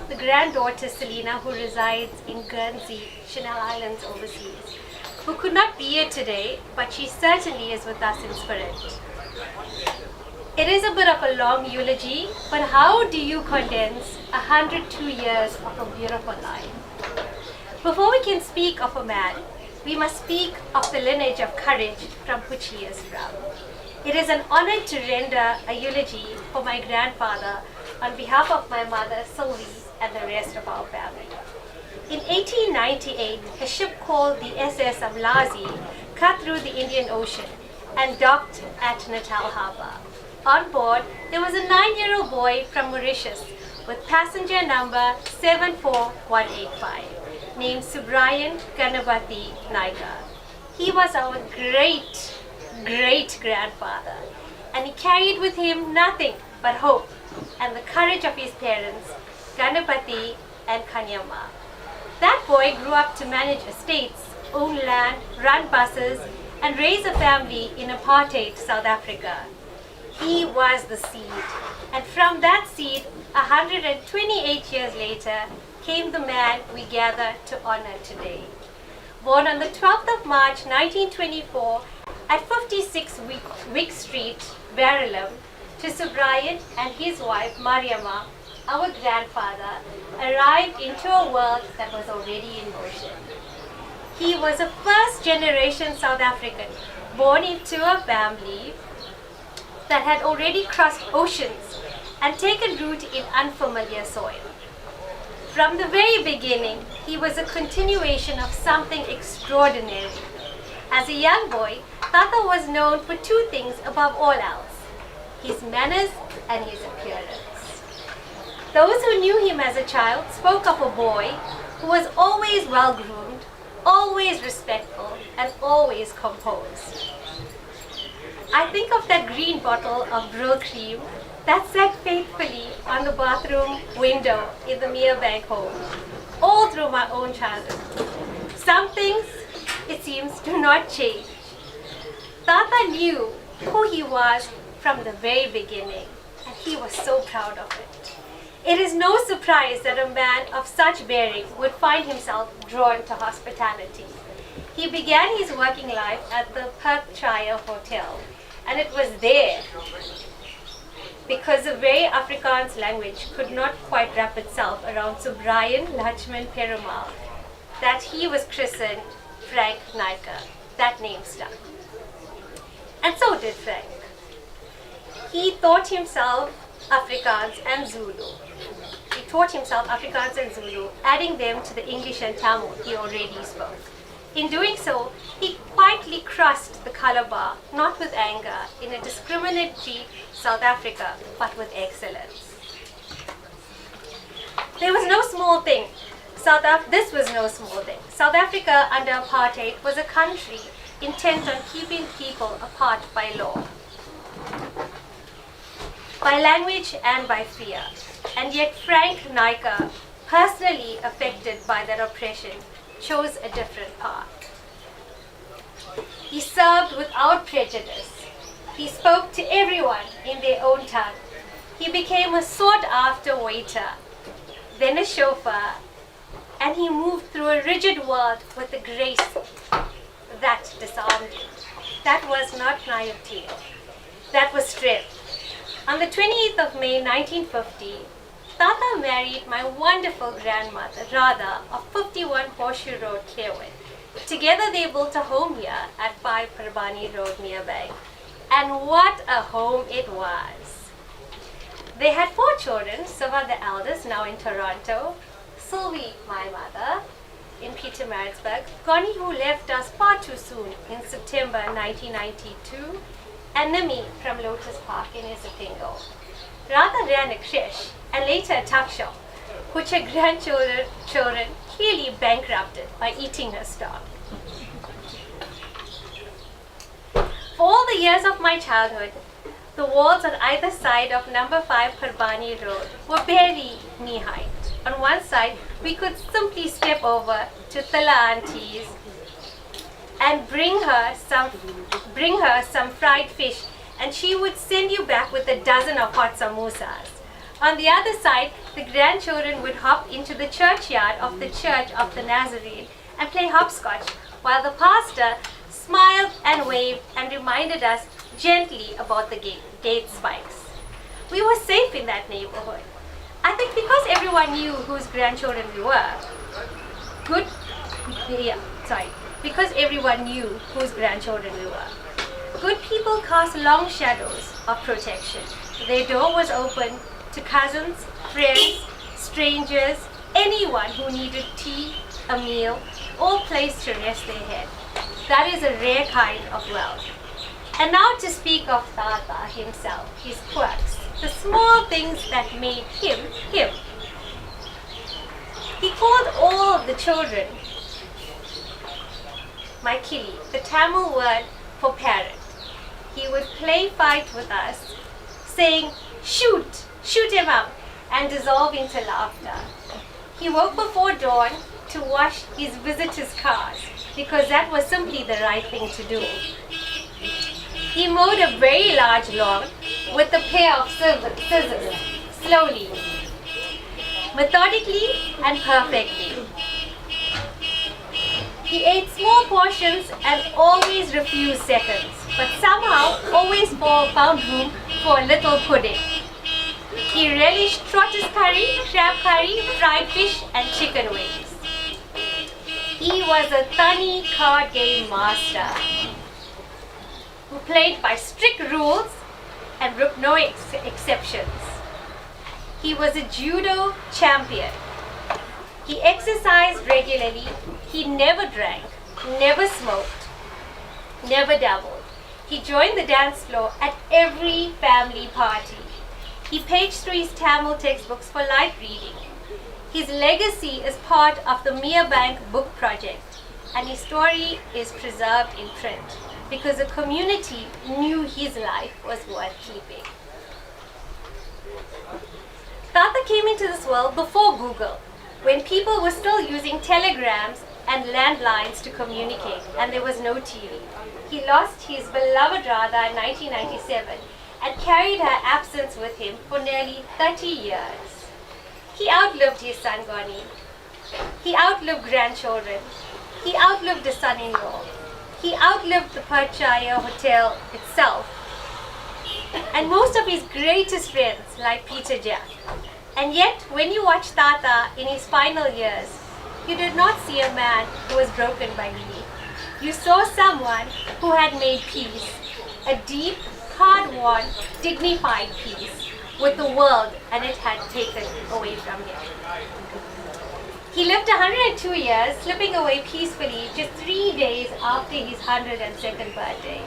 the granddaughter Selena, who resides in Guernsey, Channel Islands overseas, who could not be here today, but she certainly is with us in spirit. It is a bit of a long eulogy, but how do you condense 102 years of a beautiful life? Before we can speak of a man, we must speak of the lineage of courage from which he is from. It is an honor to render a eulogy for my grandfather on behalf of my mother, Sylvie, and the rest of our family. In 1898, a ship called the SS Eulogy cut through the Indian Ocean and docked at Natal Harbor. On board, there was a 9-year-old boy from Mauritius with passenger number 74185, named Subrayan Naicker. He was our great-grandfather, and he carried with him nothing but hope and the courage of his parents, Ganapati and Kanyamma. That boy grew up to manage estates, own land, run buses, and raise a family in apartheid South Africa. He was the seed, and from that seed, 128 years later, came the man we gather to honor today. Born on the 12th of March 1924 at 56 Wick Street, Verulam, to Subrayan and his wife Mariamma, our grandfather, arrived into a world that was already in motion. He was a first-generation South African, born into a family that had already crossed oceans and taken root in unfamiliar soil. From the very beginning, he was a continuation of something extraordinary. As a young boy, Tata was known for two things above all else: his manners and his appearance. Those who knew him as a child spoke of a boy who was always well-groomed, always respectful, and always composed. I think of that green bottle of Brill cream that sat faithfully on the bathroom window in the Merebank home, all through my own childhood. Some things, it seems, do not change. Tata knew who he was from the very beginning, and he was so proud of it. It is no surprise that a man of such bearing would find himself drawn to hospitality. He began his working life at the Perthshire Hotel, and it was there, because the very Afrikaans language could not quite wrap itself around Subrayan Lutchman Perumall, that he was christened Frank Naicker. That name stuck. And so did Frank. He taught himself Afrikaans and Zulu. Adding them to the English and Tamil he already spoke. In doing so, he quietly crossed the color bar, not with anger, in a discriminatory South Africa, but with excellence. There was no small thing. This was no small thing. South Africa under apartheid was a country intent on keeping people apart by law, by language, and by fear. And yet Frank Naicker, personally affected by that oppression, chose a different path. He served without prejudice. He spoke to everyone in their own tongue. He became a sought-after waiter, then a chauffeur, and he moved through a rigid world with a grace that disarmed him. That was not naivety. That was strength. On the 28th of May 1950, Tata married my wonderful grandmother, Radha, of 51 Horseshoe Road, Clearwood. Together they built a home here at 5 Perbani Road, Merebank. And what a home it was. They had 4 children, Siva the eldest, now in Toronto, Sylvie, my mother, in Pietermaritzburg, Connie, who left us far too soon in September 1992, and Nimi from Lotus Park in Isipingo. Radha ran a creche and later a tuck shop, which her grandchildren clearly bankrupted by eating her stock. For all the years of my childhood, the walls on either side of number 5 Perbani Road were barely knee-height. On one side, we could simply step over to Tala aunties and bring her some fried fish, and she would send you back with a dozen of hot samosas. On the other side, the grandchildren would hop into the churchyard of the Church of the Nazarene and play hopscotch, while the pastor smiled and waved and reminded us gently about the gate spikes. We were safe in that neighborhood. I think because everyone knew whose grandchildren we were. because everyone knew whose grandchildren we were. Good people cast long shadows of protection. Their door was open to cousins, friends, strangers, anyone who needed tea, a meal, or place to rest their head. That is a rare kind of wealth. And now to speak of Tata himself, his quirks, the small things that made him, him. He called all of the children Maikili, the Tamil word for parrot. He would play fight with us, saying, shoot, shoot him up, and dissolve into laughter. He woke before dawn to wash his visitors' cars, because that was simply the right thing to do. He mowed a very large lawn with a pair of scissors, slowly, methodically and perfectly. He ate small portions and always refused seconds, but somehow always found room for a little pudding. He relished trotters curry, crab curry, fried fish and chicken wings. He was a Thani card game master who played by strict rules and broke no exceptions. He was a judo champion. He exercised regularly. He never drank, never smoked, never dabbled. He joined the dance floor at every family party. He paged through his Tamil textbooks for light reading. His legacy is part of the Mia Bank book project, and his story is preserved in print because the community knew his life was worth keeping. Tata came into this world before Google, when people were still using telegrams and landlines to communicate, and there was no TV. He lost his beloved Radha in 1997 and carried her absence with him for nearly 30 years. He outlived his son Gani. He outlived grandchildren. He outlived the son-in-law. He outlived the Parchaya Hotel itself. And most of his greatest friends like Peter Jack. And yet, when you watch Tata in his final years, you did not see a man who was broken by grief. You saw someone who had made peace, a deep, hard-won, dignified peace with the world, and it had taken away from him. He lived 102 years, slipping away peacefully just 3 days after his 102nd birthday.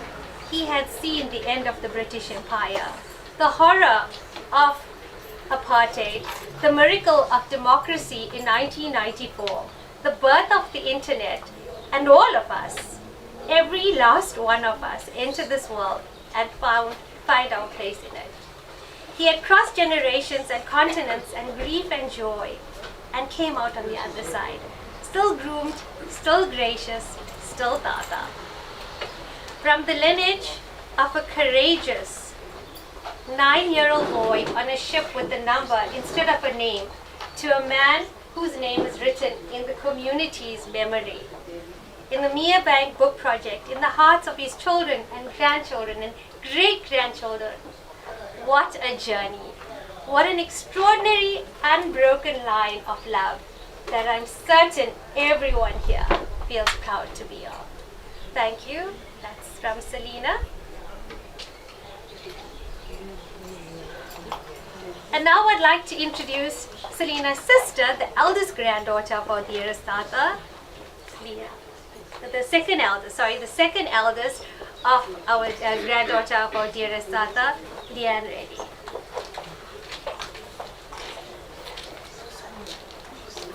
He had seen the end of the British Empire, the horror of apartheid, the miracle of democracy in 1994, the birth of the internet, and all of us, every last one of us, entered this world and find our place in it. He had crossed generations and continents and grief and joy, and came out on the other side, still groomed, still gracious, still Tata. From the lineage of a courageous 9-year-old boy on a ship with a number instead of a name, to a man whose name is written in the community's memory, in the Mia Bank book project, in the hearts of his children and grandchildren and great-grandchildren. What a journey. What an extraordinary, unbroken line of love that I'm certain everyone here feels proud to be of. Thank you. That's from Selena. And now I'd like to introduce Selena's sister, the eldest granddaughter of our dearest Tata, Leah. The second eldest of our granddaughter of our dearest Tata, Leanne Reddy.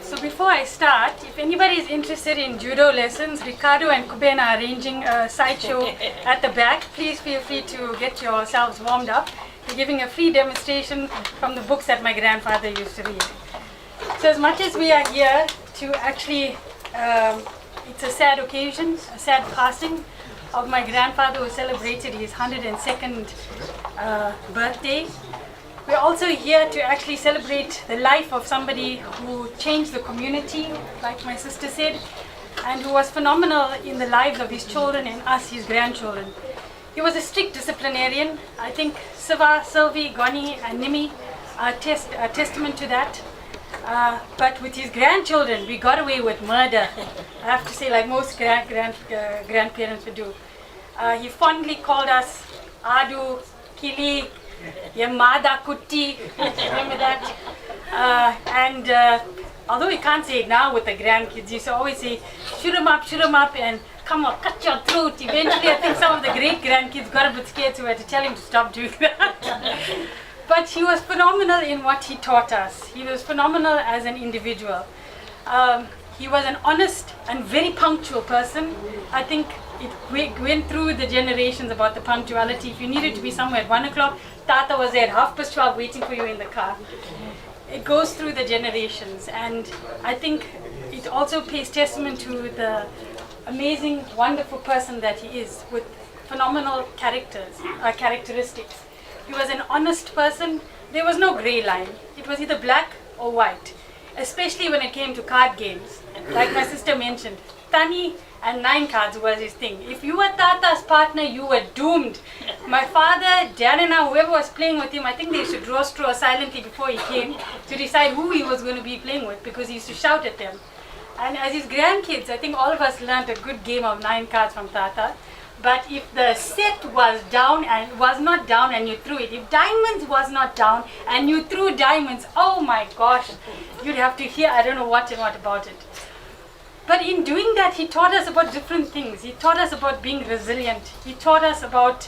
So before I start, if anybody is interested in judo lessons, Ricardo and Kuben are arranging a sideshow at the back. Please feel free to get yourselves warmed up. They're giving a free demonstration from the books that my grandfather used to read. So as much as we are here to actually, it's a sad occasion, a sad passing of my grandfather who celebrated his 102nd birthday. We're also here to actually celebrate the life of somebody who changed the community, like my sister said, and who was phenomenal in the lives of his children and us, his grandchildren. He was a strict disciplinarian. I think Siva, Sylvie, Goni, and Nimi are testament to that. But with his grandchildren, we got away with murder. I have to say, like most grandparents would do. He fondly called us Adu, Kili, Yamada Kutti. Remember that? Although we can't say it now with the grandkids, he used to always say, shoot 'em up, and come on, cut your throat. Eventually, I think some of the great grandkids got a bit scared, so we had to tell him to stop doing that. But he was phenomenal in what he taught us. He was phenomenal as an individual. He was an honest and very punctual person. I think it went through the generations about the punctuality. If you needed to be somewhere at 1 o'clock, Tata was there at 12:30 waiting for you in the car. It goes through the generations, and I think it also pays testament to the amazing, wonderful person that he is, with phenomenal characteristics. He was an honest person. There was no gray line. It was either black or white, especially when it came to card games. Like my sister mentioned, Tani and 9 cards was his thing. If you were Tata's partner, you were doomed. My father, Janina, whoever was playing with him, I think they used to draw straw silently before he came to decide who he was going to be playing with, because he used to shout at them. And as his grandkids, I think all of us learned a good game of 9 cards from Tata. But if the set was down and was not down and you threw it, if diamonds was not down and you threw diamonds, oh my gosh, you'd have to hear I don't know what and what about it. But in doing that, he taught us about different things. He taught us about being resilient. He taught us about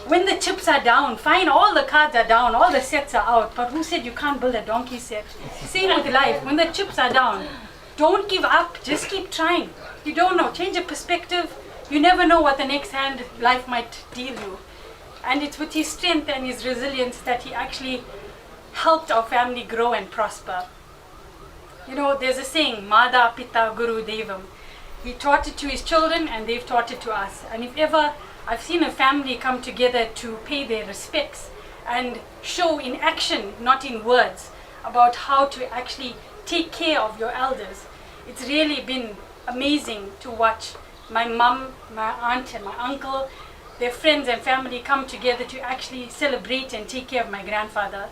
when the chips are down, fine, all the cards are down, all the sets are out. But who said you can't build a donkey set? Same with life. When the chips are down, don't give up. Just keep trying. You don't know. Change your perspective. You never know what the next hand life might deal you. And it's with his strength and his resilience that he actually helped our family grow and prosper. You know, there's a saying, Mada Pita Guru Devam. He taught it to his children and they've taught it to us. And if ever I've seen a family come together to pay their respects and show in action, not in words, about how to actually take care of your elders, it's really been amazing to watch my mum, my aunt and my uncle, their friends and family come together to actually celebrate and take care of my grandfather.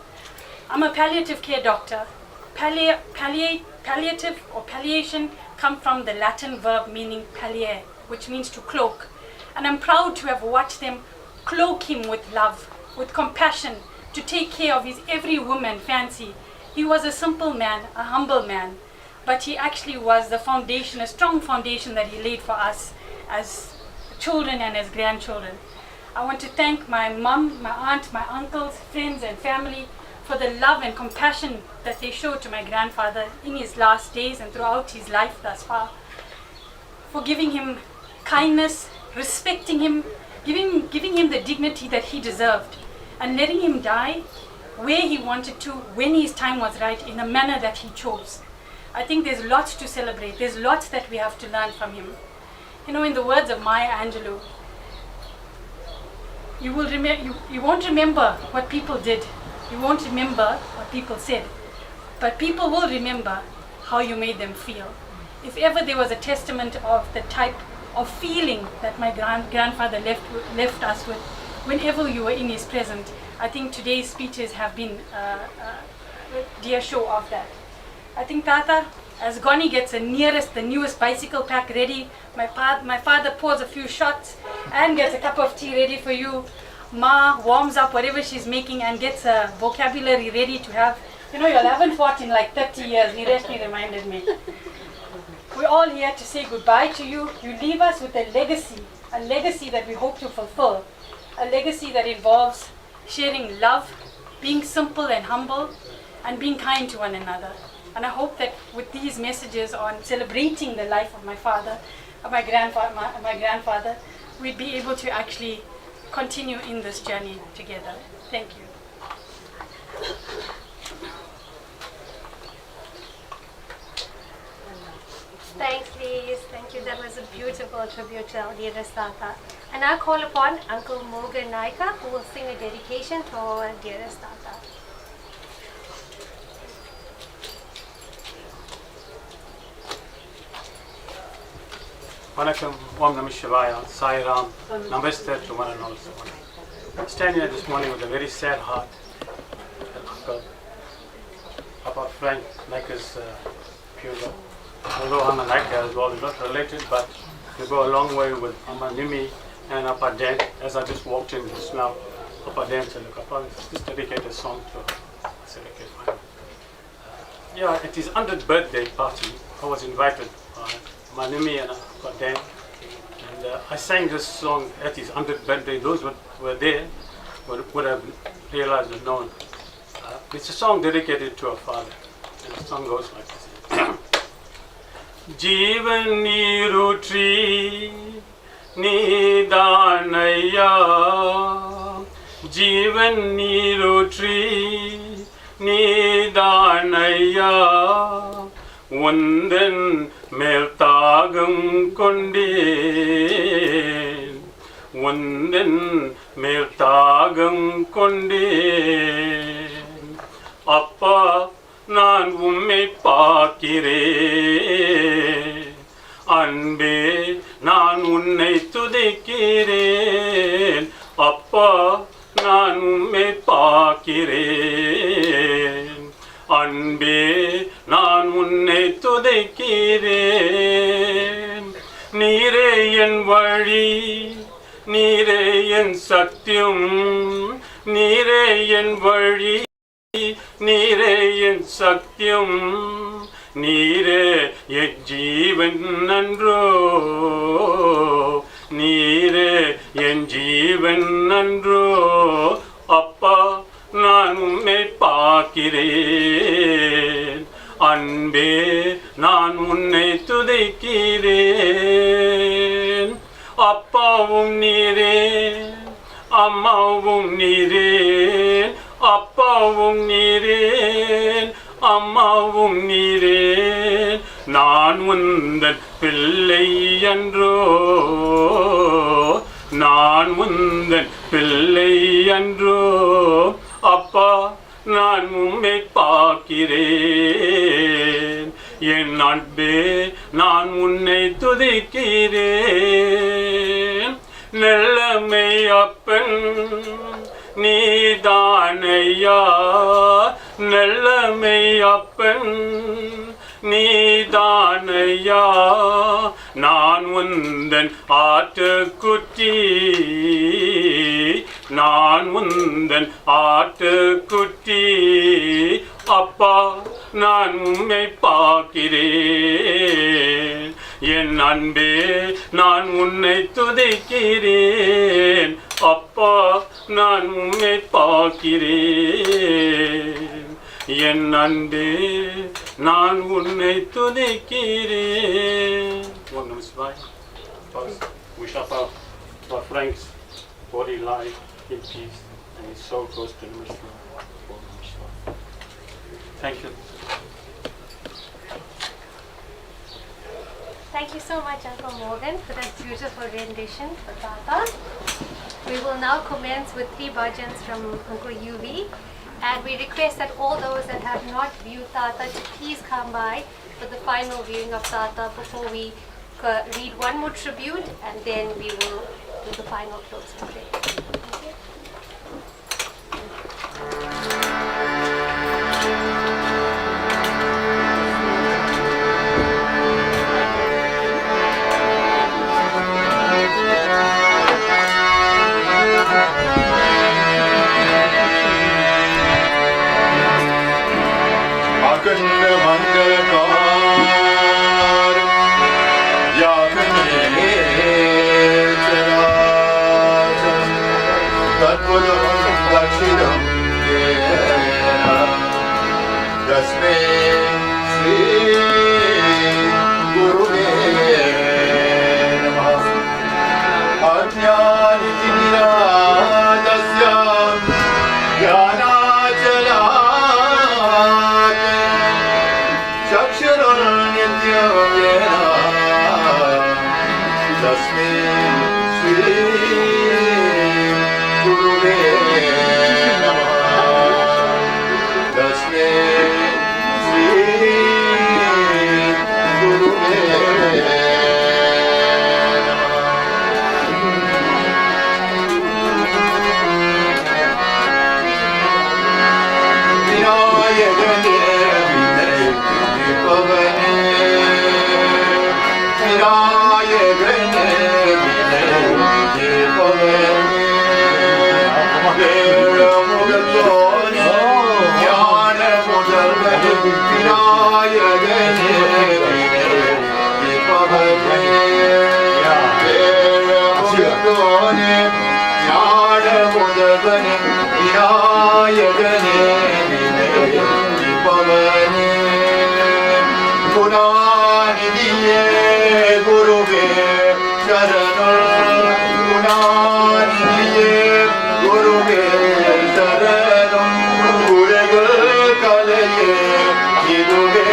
I'm a palliative care doctor. Palliative or palliation come from the Latin verb meaning palliare, which means to cloak. And I'm proud to have watched them cloak him with love, with compassion, to take care of his every woman fancy. He was a simple man, a humble man, but he actually was the foundation, a strong foundation that he laid for us as children and as grandchildren. I want to thank my mum, my aunt, my uncles, friends and family for the love and compassion that they showed to my grandfather in his last days and throughout his life thus far. For giving him kindness, respecting him, giving him the dignity that he deserved, and letting him die where he wanted to, when his time was right, in a manner that he chose. I think there's lots to celebrate. There's lots that we have to learn from him. You know, in the words of Maya Angelou, you won't remember what people did. You won't remember what people said. But people will remember how you made them feel. If ever there was a testament of the type of feeling that my grandfather left us with, whenever you were in his presence, I think today's speeches have been a dear show of that. I think Tata, as Goni gets the newest bicycle pack ready, my father pours a few shots and gets a cup of tea ready for you. Ma warms up whatever she's making and gets a vocabulary ready to have. You know, you all haven't fought in like 30 years, Nireshni reminded me. We're all here to say goodbye to you. You leave us with a legacy that we hope to fulfill. A legacy that involves sharing love, being simple and humble, and being kind to one another. And I hope that with these messages on celebrating the life of my father, of my grandfather, we'd be able to actually continue in this journey together. Thank you. Thanks, Liz. Thank you. That was a beautiful tribute to our dearest Tata. And I call upon Uncle Morgan Naicker, who will sing a dedication to our dearest Tata. Vanakkam, Om Namah Shivaya, Sai Ram, Namaste to one and all. Standing here this morning with a very sad heart. Uncle, about Frank Naicker's funeral. Although I'm a Naicker as well, we're not related, but we go a long way with Amanimi and Appa Dan. As I just walked in just now, Appa Dan said, look, Appa, just dedicate a song to her. I said, okay, fine. Yeah, at his 100th birthday party, I was invited by Manimi and Appa Dan. And I sang this song at his 100th birthday. Those who were there would have realized and known. It's a song dedicated to our father. And the song goes like this. Jeevan Nirutri Nidanaya Jeevan Nirutri Nidanaya Undan Meltagam Konde Undan Meltagam Konde Appa நான் உம்மை பார்க்கிறேன் அன்பே நான் உன்னை துதிக்கிறேன் அப்பா நான் உம்மை பார்க்கிறேன் அன்பே நான் உன்னை துதிக்கிறேன் நீரே என் வழி நீரே என் சத்தியம் நீரே என் வழி நீரே என் சத்தியம் நீரே என் ஜீவன் நன்றோ நீரே என் ஜீவன் நன்றோ அப்பா நான் உன்னை பார்க்கிறேன் அன்பே நான் உன்னை துதிக்கிறேன் அப்பாவும் நீரே அம்மாவும் நீரே அப்பாவும் நீரேன் அம்மாவும் நீரேன் நான் உந்தன் பிள்ளை என்றோ நான் உந்தன் பிள்ளை என்றோ அப்பா நான் உம்மை பார்க்கிறேன் என் அன்பே நான் உன்னை துதிக்கிறேன் நெல்லமை அப்பன் நீதானையா நல்லமை அப்பன் நீதானையா நான் உந்தன் ஆட்டுக்குட்டி நான் உந்தன் ஆட்டுக்குட்டி அப்பா நான் உம்மை பார்க்கிறேன் என் அன்பே நான் உன்னை துதிக்கிறேன் அப்பா நான் உம்மை பார்க்கிறேன் என் அன்பே நான் உன்னை துதிக்கிறேன். One Namaste Shivaya. First, wish up for Frank's body life in peace and his soul goes to Namaste Shivaya. Thank you. Thank you so much, Uncle Morgan, for that beautiful rendition for Tata. We will now commence with 3 bhajans from Uncle UV, and we request that all those that have not viewed Tata to please come by for the final viewing of Tata before we read one more tribute, and then we will do the final closing prayer. Thank you. अखंड मंडकार याकने चराचर तत्त्वं दक्षिणं तस्मै श्री गुरुवे नमः अज्ञानतिमिरान्धस्य तस्मै श्री गुरुवे नमः तस्मै श्री गुरुवे नमः विनायक गुणानिधिये गुरुवे शरणं गुणानिधिये गुरुवे शरणं गुरुगल कलये इदुवे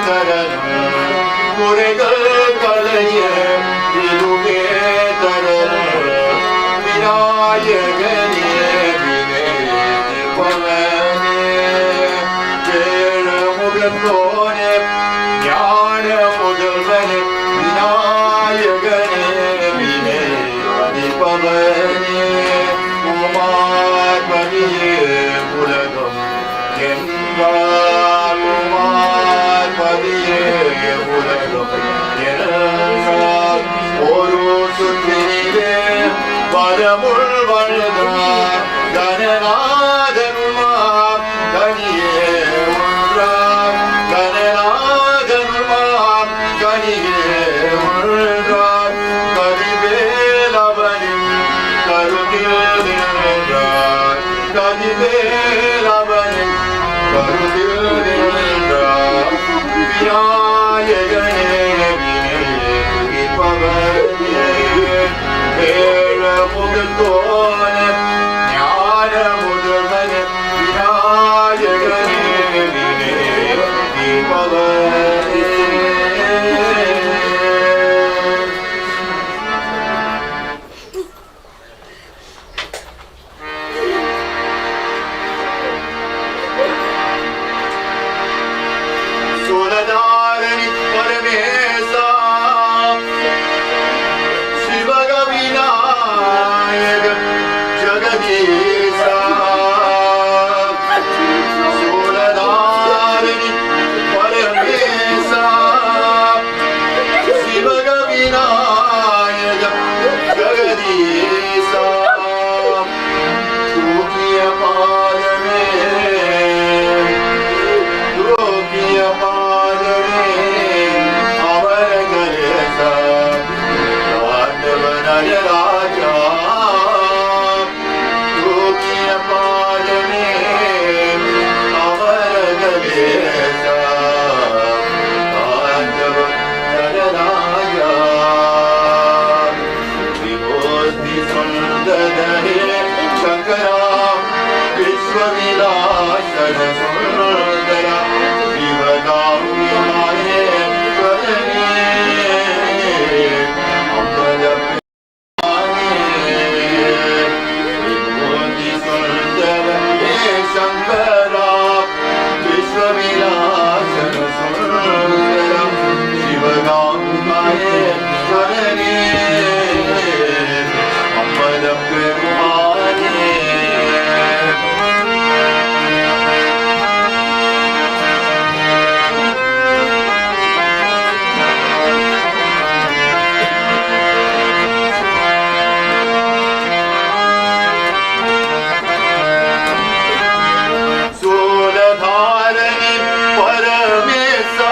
शरणं गुरुगल कलये इदुवे शरणं विनायकने विने पवने मुगतोने ज्ञान मुदल्वने विनायकने विने पवने कुमारपतिये उलगम एन्वा कुमारपतिये उलगम एन्वा ओरु सुत्रिले वरमुल वरदा गणनादनुमा गणिये उन्रा गणनादनुमा गणिये उन्रा करिबेलवनि करुदिलरा करिबेलवनि करुदिलरा विनायकने विने पवने मुगतोने ज्ञान मुदल्वने विनायकने विने पवने सुरदारनि परमेशा शिवगविनायक जगदीशा सुरदारनि परमेशा शिवगविनायक जगदीशा तूकिय पाद में अवर गलेसा पांडवनय राजा तूकिय पाद में अवर गलेसा पांडवनय राजा विभूति सुंदर शंकरा विश्वविलासन सुंदरा शिवगामी माये करने अम्बल विभूति सुंदर शंकरा विश्वविलासन सुंदरा शिवगामी माये करने अम्बल पेरुमाने सूलधारनि परमेशा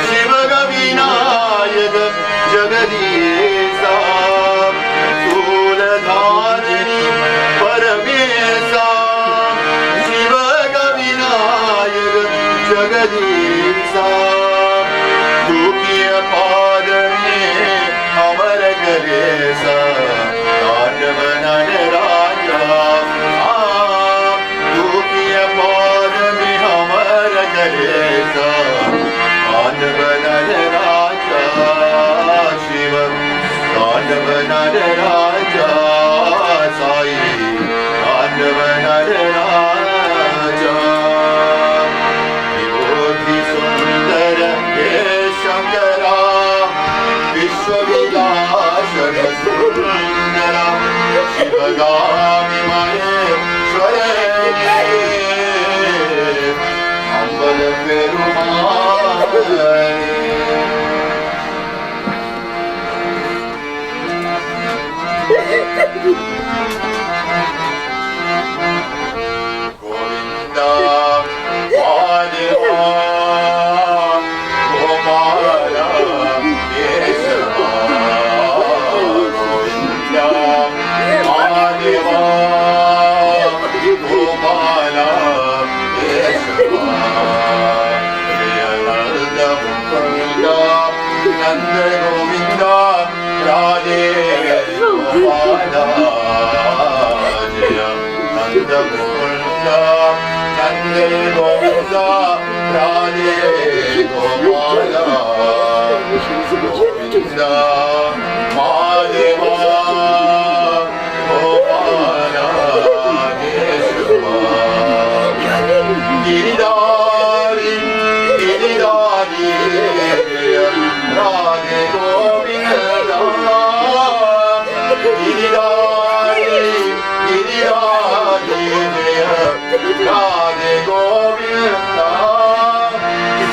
शिवगविनायक जगदीशा सूलधारनि परमेशा शिवगविनायक जगदीशा दुखिय पाद में अमर गलेसा तांडवनय राजा दुखिय पाद में अमर गलेसा तांडवनय राजा शिव तांडवनय राजा साई तांडवनय राजा विभूति सुंदर हे शंकरा विश्वविलासन सुंदरा शिवगामी महेश्वरने अम्बल पेरुमाले गोविंदा महादेवा गोपाला केशवा गोविंदा महादेवा गोपाला केशवा Nanda Govinda Radhe Gopala Jaya Nanda Mukunda Nanda Govinda Radhe Gopala Govinda Madhava Gopala Keshava Giridhari Giridhari Radhe Govinda Giridhari Giridhari Radhe Govinda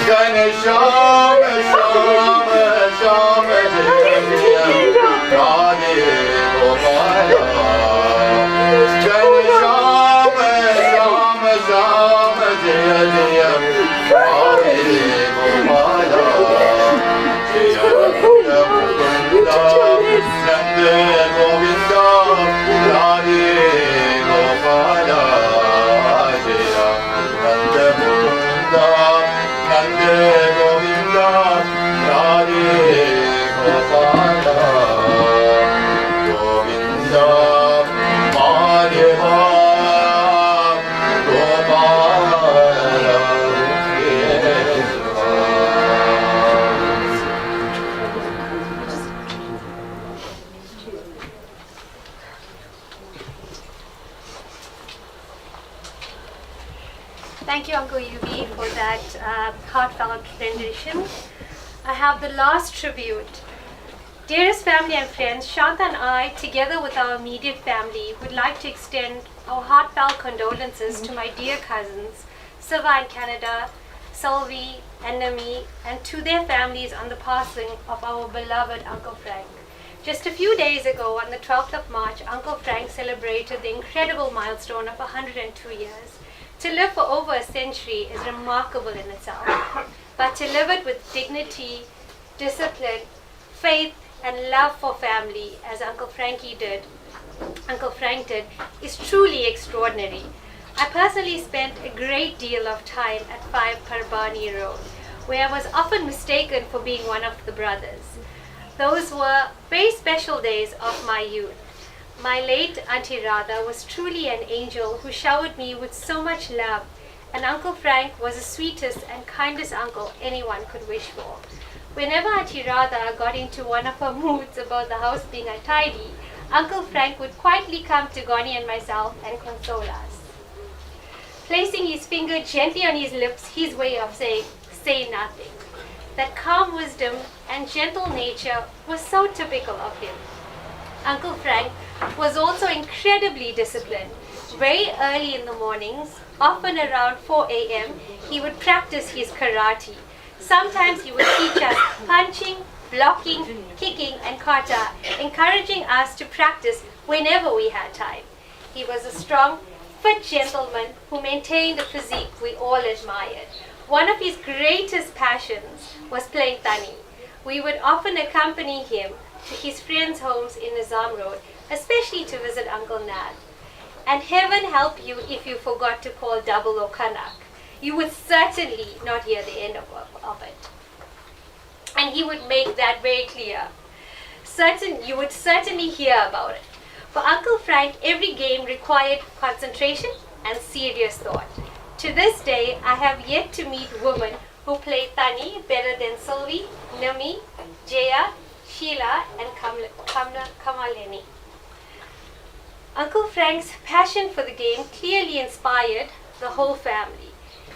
Jai Shama Shama Shama Jaya Jaya Radhe Gopala Jai Shama Shama Shama Jaya Jaya Radhe Gopala Jaya Nanda Mukunda Nanda Govinda Radhe Gopala Jaya Nanda Mukunda Nanda Govinda Radhe Gopala Govinda Madhava Gopala Keshava. Thank you, Uncle Yubi, for that heartfelt rendition. I have the last tribute. Dearest family and friends, Shanta and I, together with our immediate family, would like to extend our heartfelt condolences to my dear cousins, Siva in Canada, Sylvie and Nami, and to their families on the passing of our beloved Uncle Frank. Just a few days ago, on the 12th of March, Uncle Frank celebrated the incredible milestone of 102 years. To live for over a century is remarkable in itself, but to live it with dignity, discipline, faith, and love for family, as Uncle Frank did, is truly extraordinary. I personally spent a great deal of time at 5 Parbani Road, where I was often mistaken for being one of the brothers. Those were very special days of my youth. My late Auntie Radha was truly an angel who showered me with so much love, and Uncle Frank was the sweetest and kindest uncle anyone could wish for. Whenever Auntie Radha got into one of her moods about the house being untidy, Uncle Frank would quietly come to Goni and myself and console us. Placing his finger gently on his lips, his way of saying, "Say nothing." That calm wisdom and gentle nature was so typical of him. Uncle Frank was also incredibly disciplined. Very early in the mornings, often around 4 a.m., he would practice his karate. Sometimes he would teach us punching, blocking, kicking, and kata, encouraging us to practice whenever we had time. He was a strong, fit gentleman who maintained a physique we all admired. One of his greatest passions was playing tani. We would often accompany him to his friends' homes in Nizam Road, especially to visit Uncle Nad. And heaven help you if you forgot to call double or kanak. You would certainly not hear the end of it. And he would make that very clear. You would certainly hear about it. For Uncle Frank, every game required concentration and serious thought. To this day, I have yet to meet women who play tani better than Sylvie, Nami, Jaya, Sheila, and Kamalini. Uncle Frank's passion for the game clearly inspired the whole family.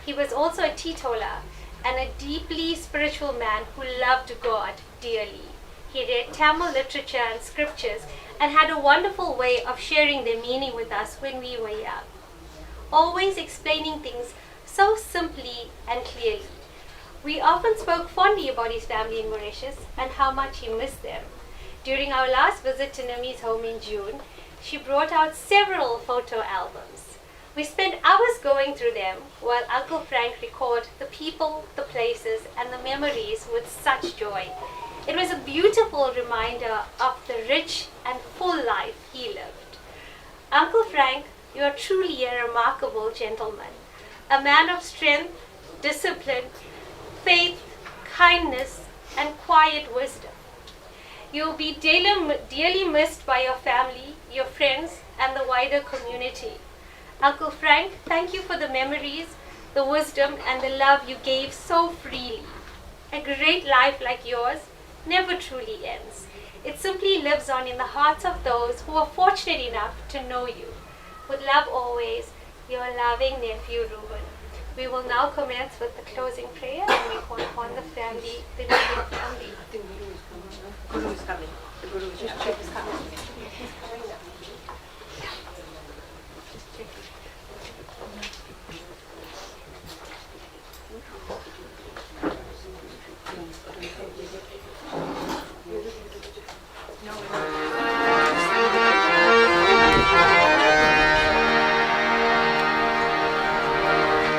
He was also a teetotaler and a deeply spiritual man who loved God dearly. He read Tamil literature and scriptures and had a wonderful way of sharing their meaning with us when we were young, always explaining things so simply and clearly. We often spoke fondly about his family in Mauritius and how much he missed them. During our last visit to Nami's home in June, she brought out several photo albums. We spent hours going through them while Uncle Frank recalled the people, the places, and the memories with such joy. It was a beautiful reminder of the rich and full life he lived. Uncle Frank, you are truly a remarkable gentleman, a man of strength, discipline, faith, kindness, and quiet wisdom. You will be dearly missed by your family, your friends, and the wider community. Uncle Frank, thank you for the memories, the wisdom, and the love you gave so freely. A great life like yours never truly ends. It simply lives on in the hearts of those who are fortunate enough to know you. With love always, your loving nephew Reuben. We will now commence with the closing prayer and we call upon the family, the immediate family. Guru is coming. The Guru is coming. He's coming now.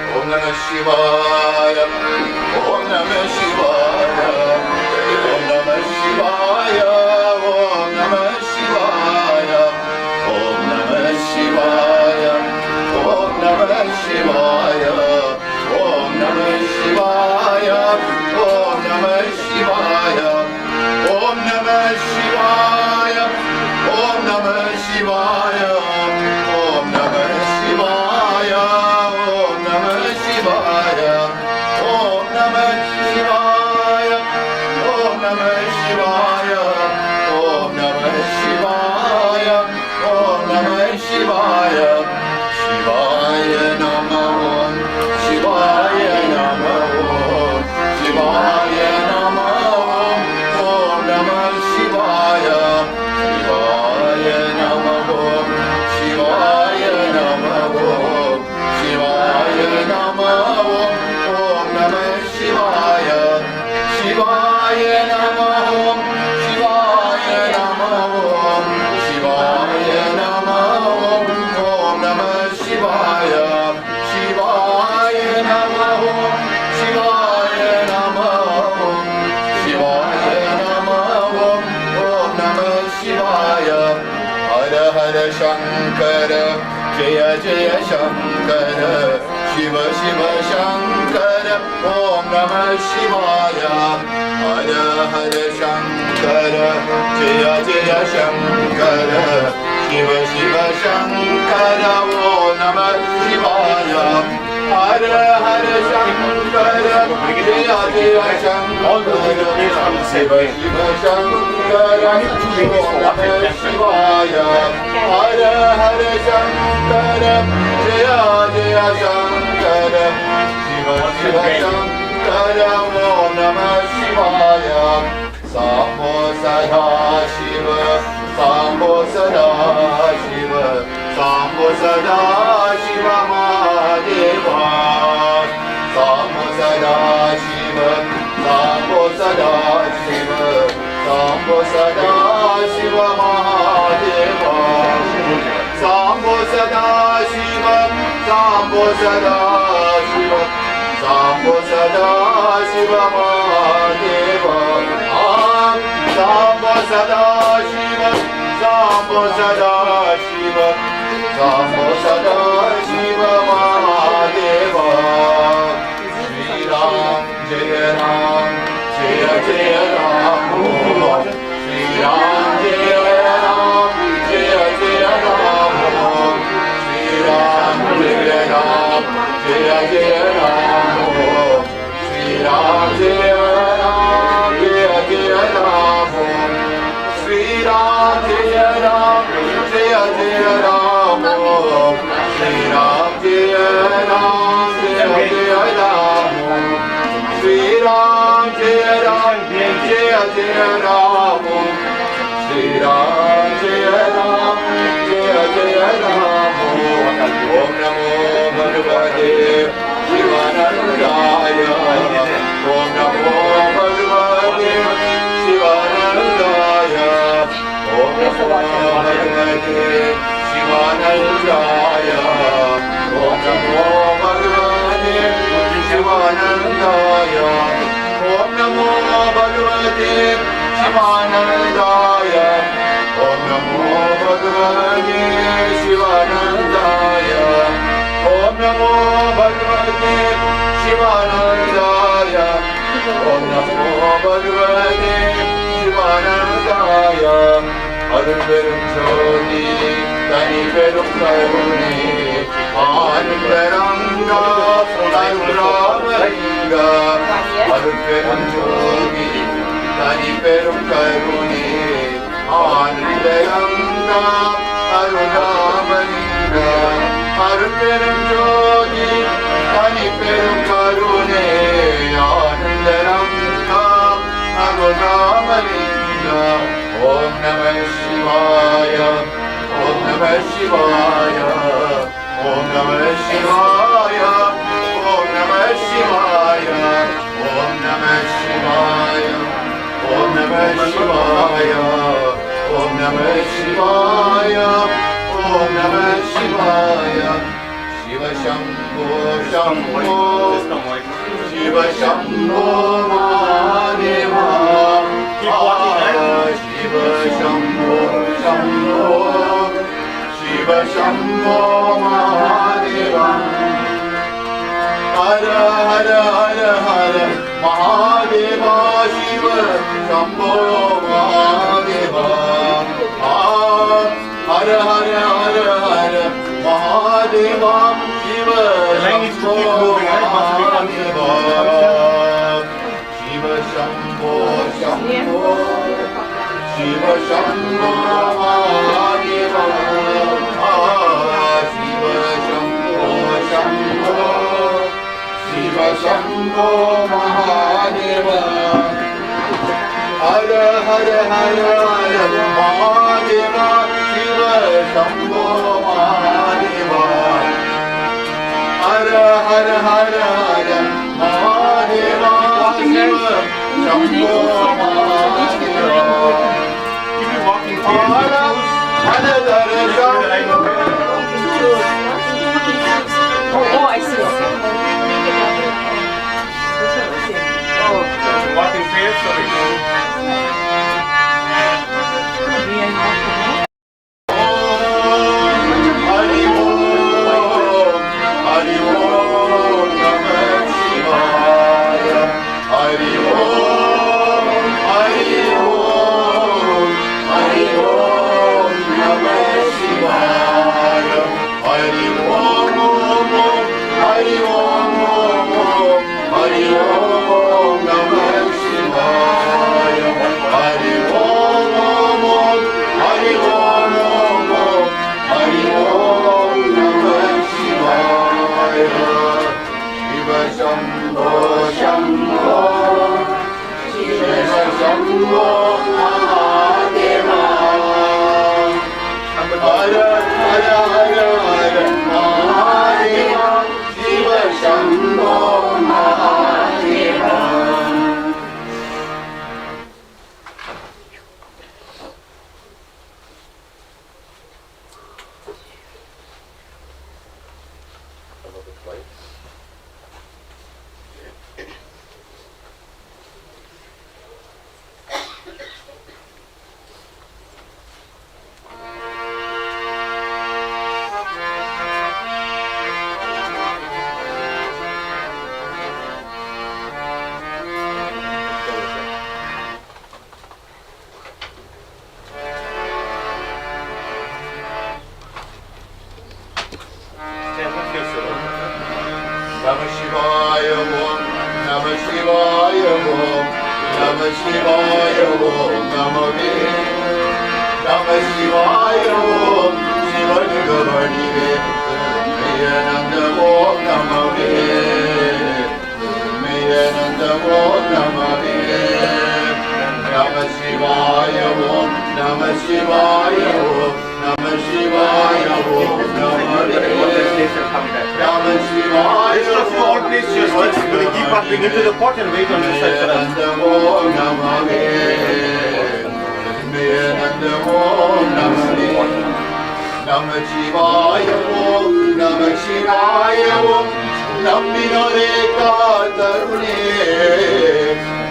Om Namah Shivaya, Om Namah Shivaya, Om Namah Shivaya, Om Namah Shivaya, Om Namah Shivaya, Om Namah Shivaya, Om Namah Shivaya, Om Namah Shivaya, Om Namah Shivaya, Om Namah Shivaya, Om Namah Shivaya. Om Namah Shivaya, Om Namah Shivaya, Om Namah Shivaya, Om Namah Shivaya, Shivaya Namah, Shivaya Namah, Shivaya Namah, Om Namah Shivaya, Shivaya Namah, Shivaya Namah, Shivaya Namah. Om Namah Shivaya, Shivaya Namah, Shivaya Namah, Shivaya Namah, Om Namah Shivaya, Shivaya Namah, Shivaya Namah, Shivaya Namah, Om Namah Shivaya. Hara Hara Shankara, Jaya Jaya Shankara, Shiva Shiva Shankara, Om Namah Shivaya. Hara Hara Shankara, Jaya Jaya Shankara, Shiva Shiva Shankara, Om Namah Shivaya. Hara Hara Shankara, Jaya Jaya Shankara, Shiva Shiva Shankara, Om Namah Shivaya. Hara Hara Shankara, Jaya Jaya Shankara, Shiva Shiva Shankara, Om Namah Shivaya. Sambho Sada Shiva, Sambho Sada Shiva, Sambho Sada Shiva Mahadeva. Sambho Sada Shiva, Sambho Sada Shiva, Sambho Sada Shiva Mahadeva. Sambho Sada Shiva, Sambho Sada Shiva, Sambho Sada Shiva Mahadeva. Sambho Sada Shiva, Sambho Sada Shiva, Sambho Sada Shiva Mahadeva. Shri Ram, Jaya Ram, Jaya Jaya Ram. Shri Ram, Jaya Ram, Jaya Jaya Ram. Shri Ram, Jaya Ram, Jaya Jaya Ram. Shri Ram, Jaya Ram, Jaya Jaya Ram. Shri Ram, Jaya Ram, Jaya Jaya Ram. Shri Ram, Jaya Ram, Jaya Jaya Ram. Shri Ram, Jaya Ram, Jaya Jaya Ram. Shri Ram, Jaya Ram, Jaya Jaya Ram. Om Namo Bhagavate Shivanandaya. Om Namo Bhagavate Shivanandaya. Om Namo Bhagavate Shivanandaya. Om Namo Bhagavate Shivanandaya. Om Namo Bhagavate Shivanandaya. Om Namo Bhagavate Shivanandaya. Om Namo Bhagavate Shivanandaya. Om Namo Bhagavate Shivanandaya Arul Perum Jyoti Tani Perum Karune Anandaranga Arulamalinga Arul Perum Jyoti Tani Perum Karune Anandaranga Arulamalinga Arul Perum Jyoti Tani Perum Karune Anandaranga Arulamalinga Om Namah Shivaya Om Namah Shivaya Om Namah Shivaya Om Namah Shivaya Om Namah Shivaya Om Namah Shivaya Om Namah Shivaya Om Namah Shivaya Shiva Shambho Shambho Shiva Shambho Mahadeva Shiva Shambho Shambho Shiva Shambho Mahadeva Hara Hara Hara Hara Mahadeva Shiva Shambho Mahadeva Hara Hara Hara Hara Mahadeva Shiva Shambho Mahadeva Shiva Shambho Shambho Shiva Shambho Mahadeva Shiva Shambho Shambho Shiva Shambho Mahadeva Hara Hara Hara Hara Mahadeva Shiva Shambho Mahadeva Hara Hara Hara Hara Mahadeva Shiva Shambho Mahadeva Hara Hara Hara Oh, I see. Walking face or Hari Om Hari Om Namah Shivaya Hari Om Hari Om Hari Om Namah Shivaya Hari Om Hari Om Hari Om Namah Shivaya Hari Om Hari Om Hari Om Namah Shivaya Shiva Shambho Shambho Shiva Shambho Mahadeva Hara Hara Hara Hara Mahadeva Shiva Shambho Mahadeva Namah Shivaya Om Namah Shivaya Om Namah Shivaya Om Namah Namah Shivaya Om Shiva Nigavani Mayananda Om Namah Mayananda Om Namah Namah Shivaya Om Namah Shivaya Om Namah Shivaya Om Namah Namah Shivaya Rest of you all place your sticks. We're going to keep upping into the pot and wait on this side for us. Namah Shivaya Om Namah Shivaya Om Nambinore Katarune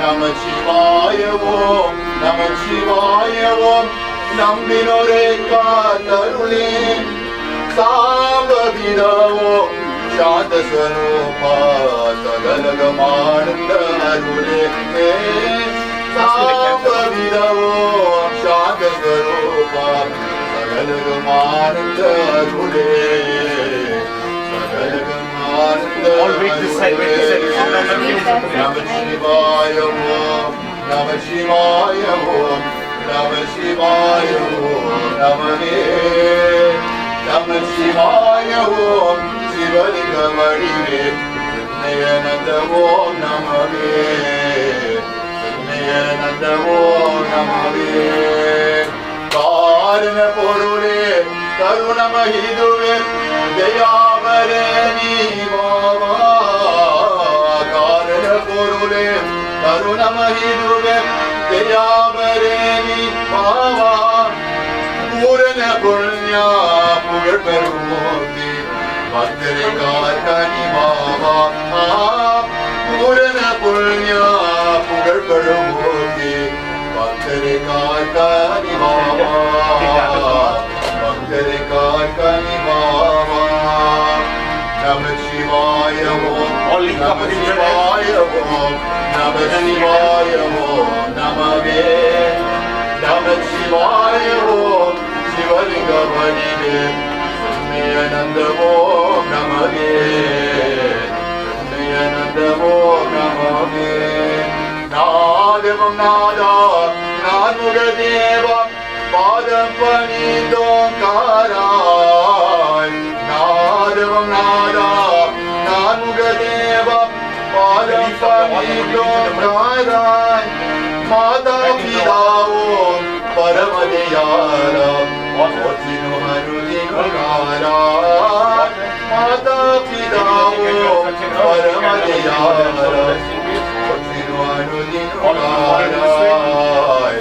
Namah Shivaya Om Namah Shivaya Om Nambinore Katarune Sambhavida Om शांत स्वरूपा सगलगमानंद अरुणे सापविदवो शांत स्वरूपा सगलगमानंद अरुणे All wait this side, wait this side. Namah Shivaya Om Namah Shivaya Om Namah Shivaya Om Namah Shivaya Om Shivalingam Vadive Nityananda Om Namah Nityananda Om Namah Karana Porule Karuna Mahiduve Dayavarani Baba Karana Porule Karuna Mahiduve Dayavarani Baba Purana Punya Pugar Perumurti Bhaktare Karkani Baba Purana Punya Pugar Perumurti Bhaktare Karkani Baba Bhaktare Karkani Baba Namah Shivaya Om Namah Shivaya Om Namah Shivaya Om Namah Shivaya Om Shivalinga Vadive Sunnayananda Om Namah Sunnayananda Om Namah Nadavam Nada Nadmugadeva Padam Panidom Karai Nadavam Nada Nadmugadeva Padam Panidom Karai Mata Pita Om Paramadeyara Otinu Harudinu Karai Mata Pita Om Paramadeyara Otinu Harudinu Karai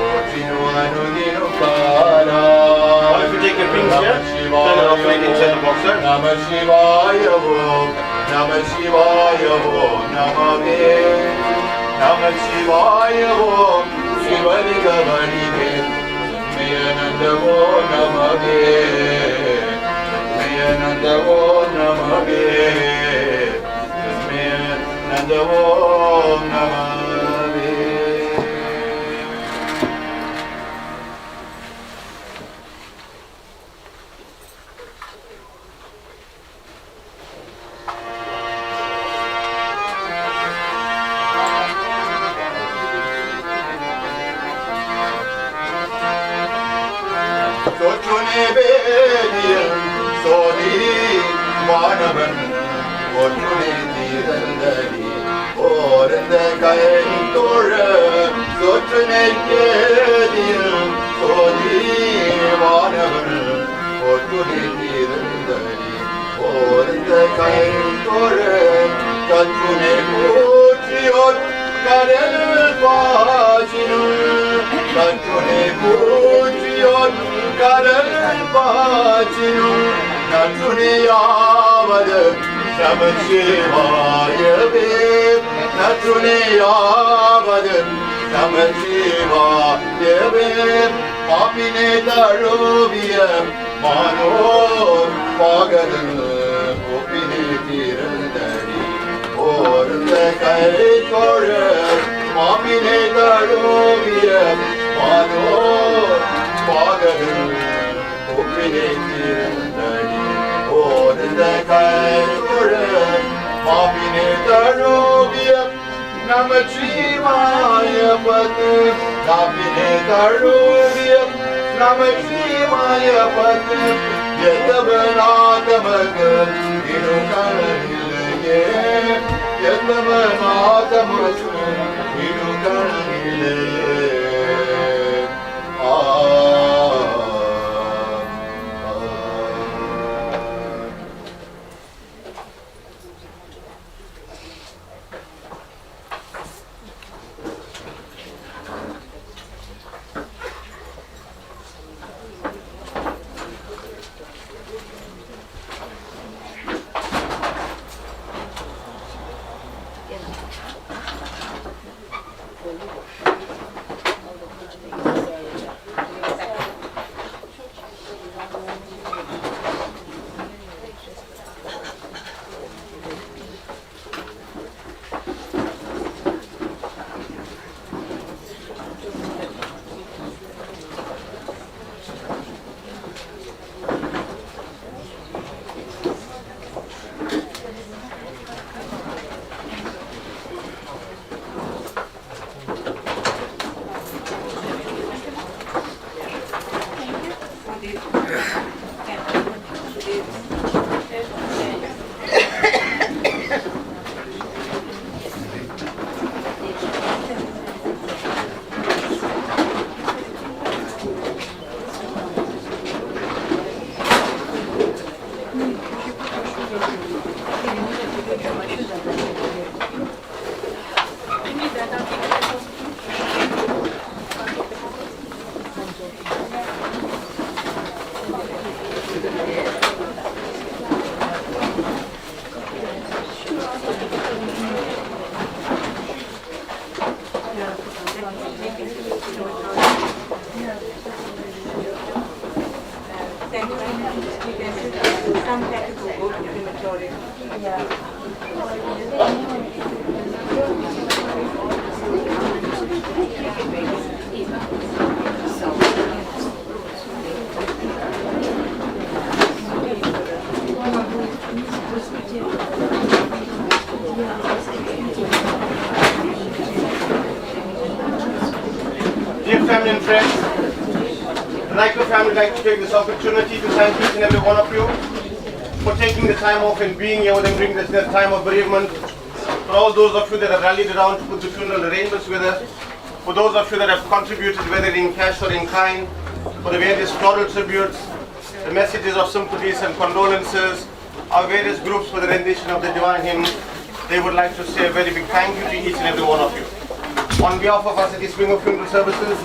Otinu Harudinu Karai If you take your pins here, turn it off right inside the box, sir. Namah Shivaya Om Namah Shivaya Om Namah Shivaya Om Shivalinga Vadive Sunnayananda Om Namah Sunnayananda Om Namah Sunnayananda Om Namah Sochune bediyam sodi vanavan Sochune dirandari oranda kayen tora Sochune bediyam sodi vanavan Sochune dirandari oranda kayen tora Sochune kuchiyot karel pachinu Sochune kuchiyot Karel Pachinu Natuniyavad Namah Shivaya Ve Natuniyavad Namah Shivaya Ve Apine Daruviya Manor Pagadal Opine Tirandari Oranda Kai Kore Apine Daruviya Manor Pagadal Opine Tirandari Oranda Kai Kore Apine Daruviya Namah Shivaya Pati Apine Daruviya Namah Shivaya Pati Yetavanatamagal Inukaniliye Yetavanatamagal Inukaniliye Some packets will go to crematorium. Dear family and friends, the Naicker family would like to take this opportunity to thank each and every one of you for taking the time off and being here with them during this time of bereavement. For all those of you that have rallied around to put the funeral arrangements with us, for those of you that have contributed, whether in cash or in kind, for the various floral tributes, the messages of sympathies and condolences, our various groups for the rendition of the divine hymn, they would like to say a very big thank you to each and every one of you. On behalf of us at East Wing of Funeral Services,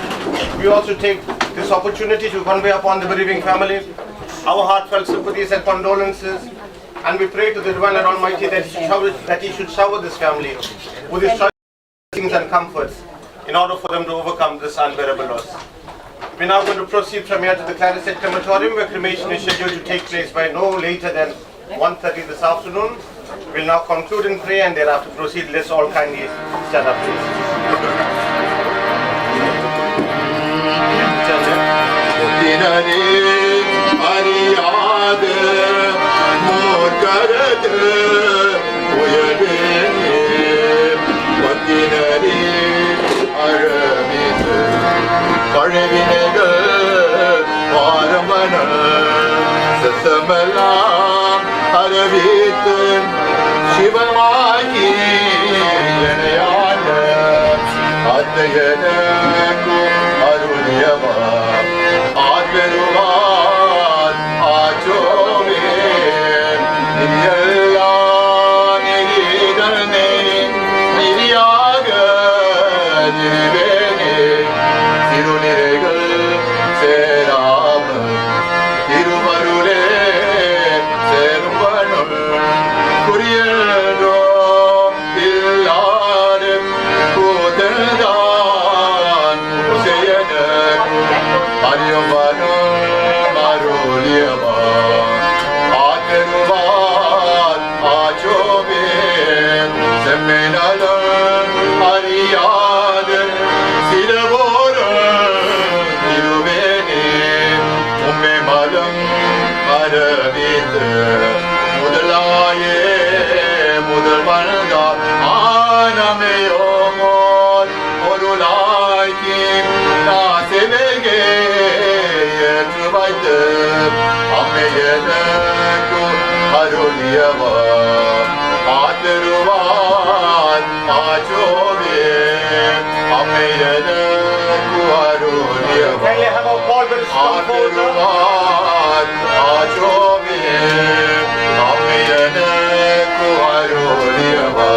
we also take this opportunity to convey upon the bereaving family our heartfelt sympathies and condolences, and we pray to the Divine and Almighty that He should shower this family with His blessings and comforts in order for them to overcome this unbearable loss. We are now going to proceed from here to the Clarisset Crematorium, where cremation is scheduled to take place by no later than 1:30 this afternoon. We will now conclude in prayer and thereafter proceed. Let's all kindly stand up, please. Shivamaki Yanayana Adayanaku Aruniyama Adveruvan Achome Niriyaya Niridane Niriyaga Nirivene Siruniregal Serama Tiruvarule Seruvanul Kuriendo Illadem Kutendan Useyanak Aryamanul Maruliyama Ateruvat Achomen Semenalan Ariyadem Silavoran Tiruvene Ummemalam Aravita Mudalaye Mudalvanda Anameyomon Orulaikim Nasevege Yetruvaite Ameyeneku Aruliyava Ateruvat Achove Ameyeneku Aruliyava Kindly have our call bells come forward. Ateruvat Achove Ameyeneku Aruliyava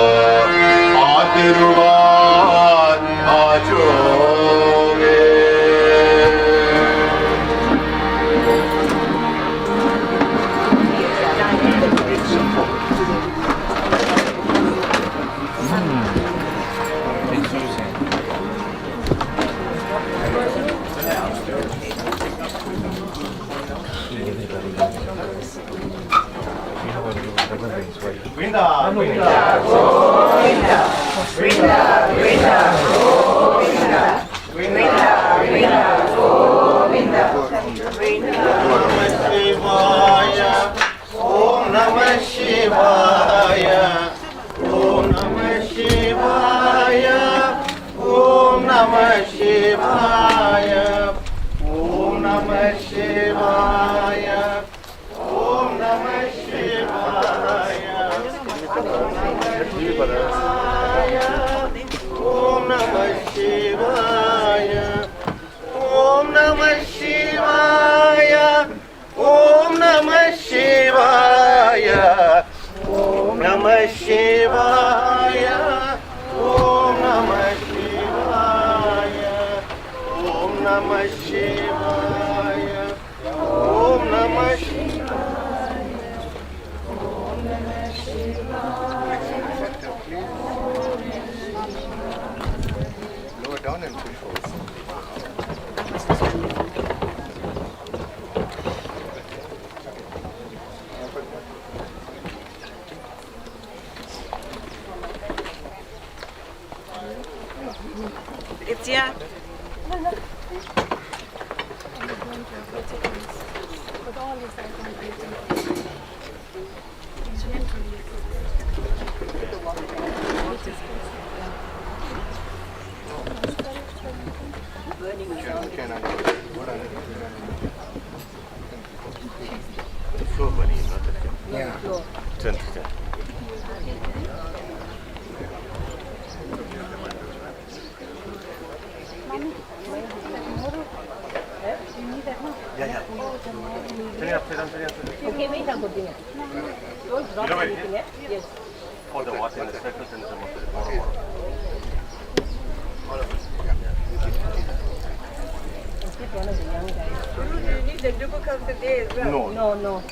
Ateruvat Achove. Vinda, Vinda, Om Namah Shivaya, Om Namah Shivaya, Om Namah Shivaya, Om Namah Shivaya, Om Namah Shivaya, Om Namah Shivaya, Om Namah Shivaya, Om Namah Shivaya, Om Namah Shivaya, Om Namah Shivaya, Om Namah Shivaya, Om Namah Shivaya. Lower down. one and three folds. It's here. Okay, wait, I'm putting it. Don't drop anything, yeah? Yes. For the water in the circle and some of the water. Get one of the young guys. You need the lubricant today as well. No.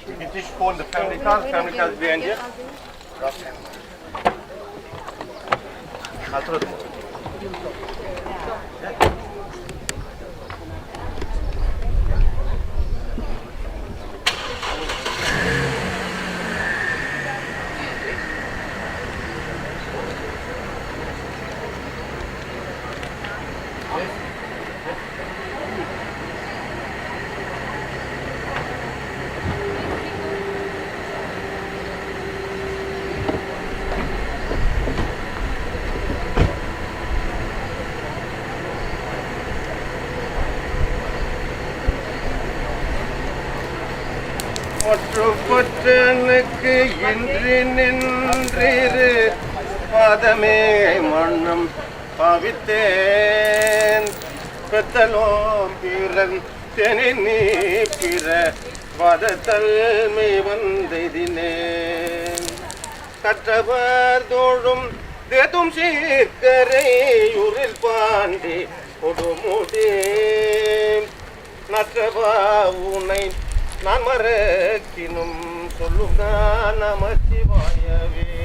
You can just phone the family car is behind here. I'll throw them. பற்றனுக்கு இன்றி நின்றிரு பாதமே மன்னம் பாவித்தேன் பெத்தலோம் பிறன் தெனி நீ பிற பதத்தல்மை வந்தெதினேன் கற்றவர் தோழும் தேதும் சீர்கரை உரில் பாண்டி கொடுமுடி நற்றவா உனை நான் மறக்கினும் சொல்லுங்க நமச்சிவாயவே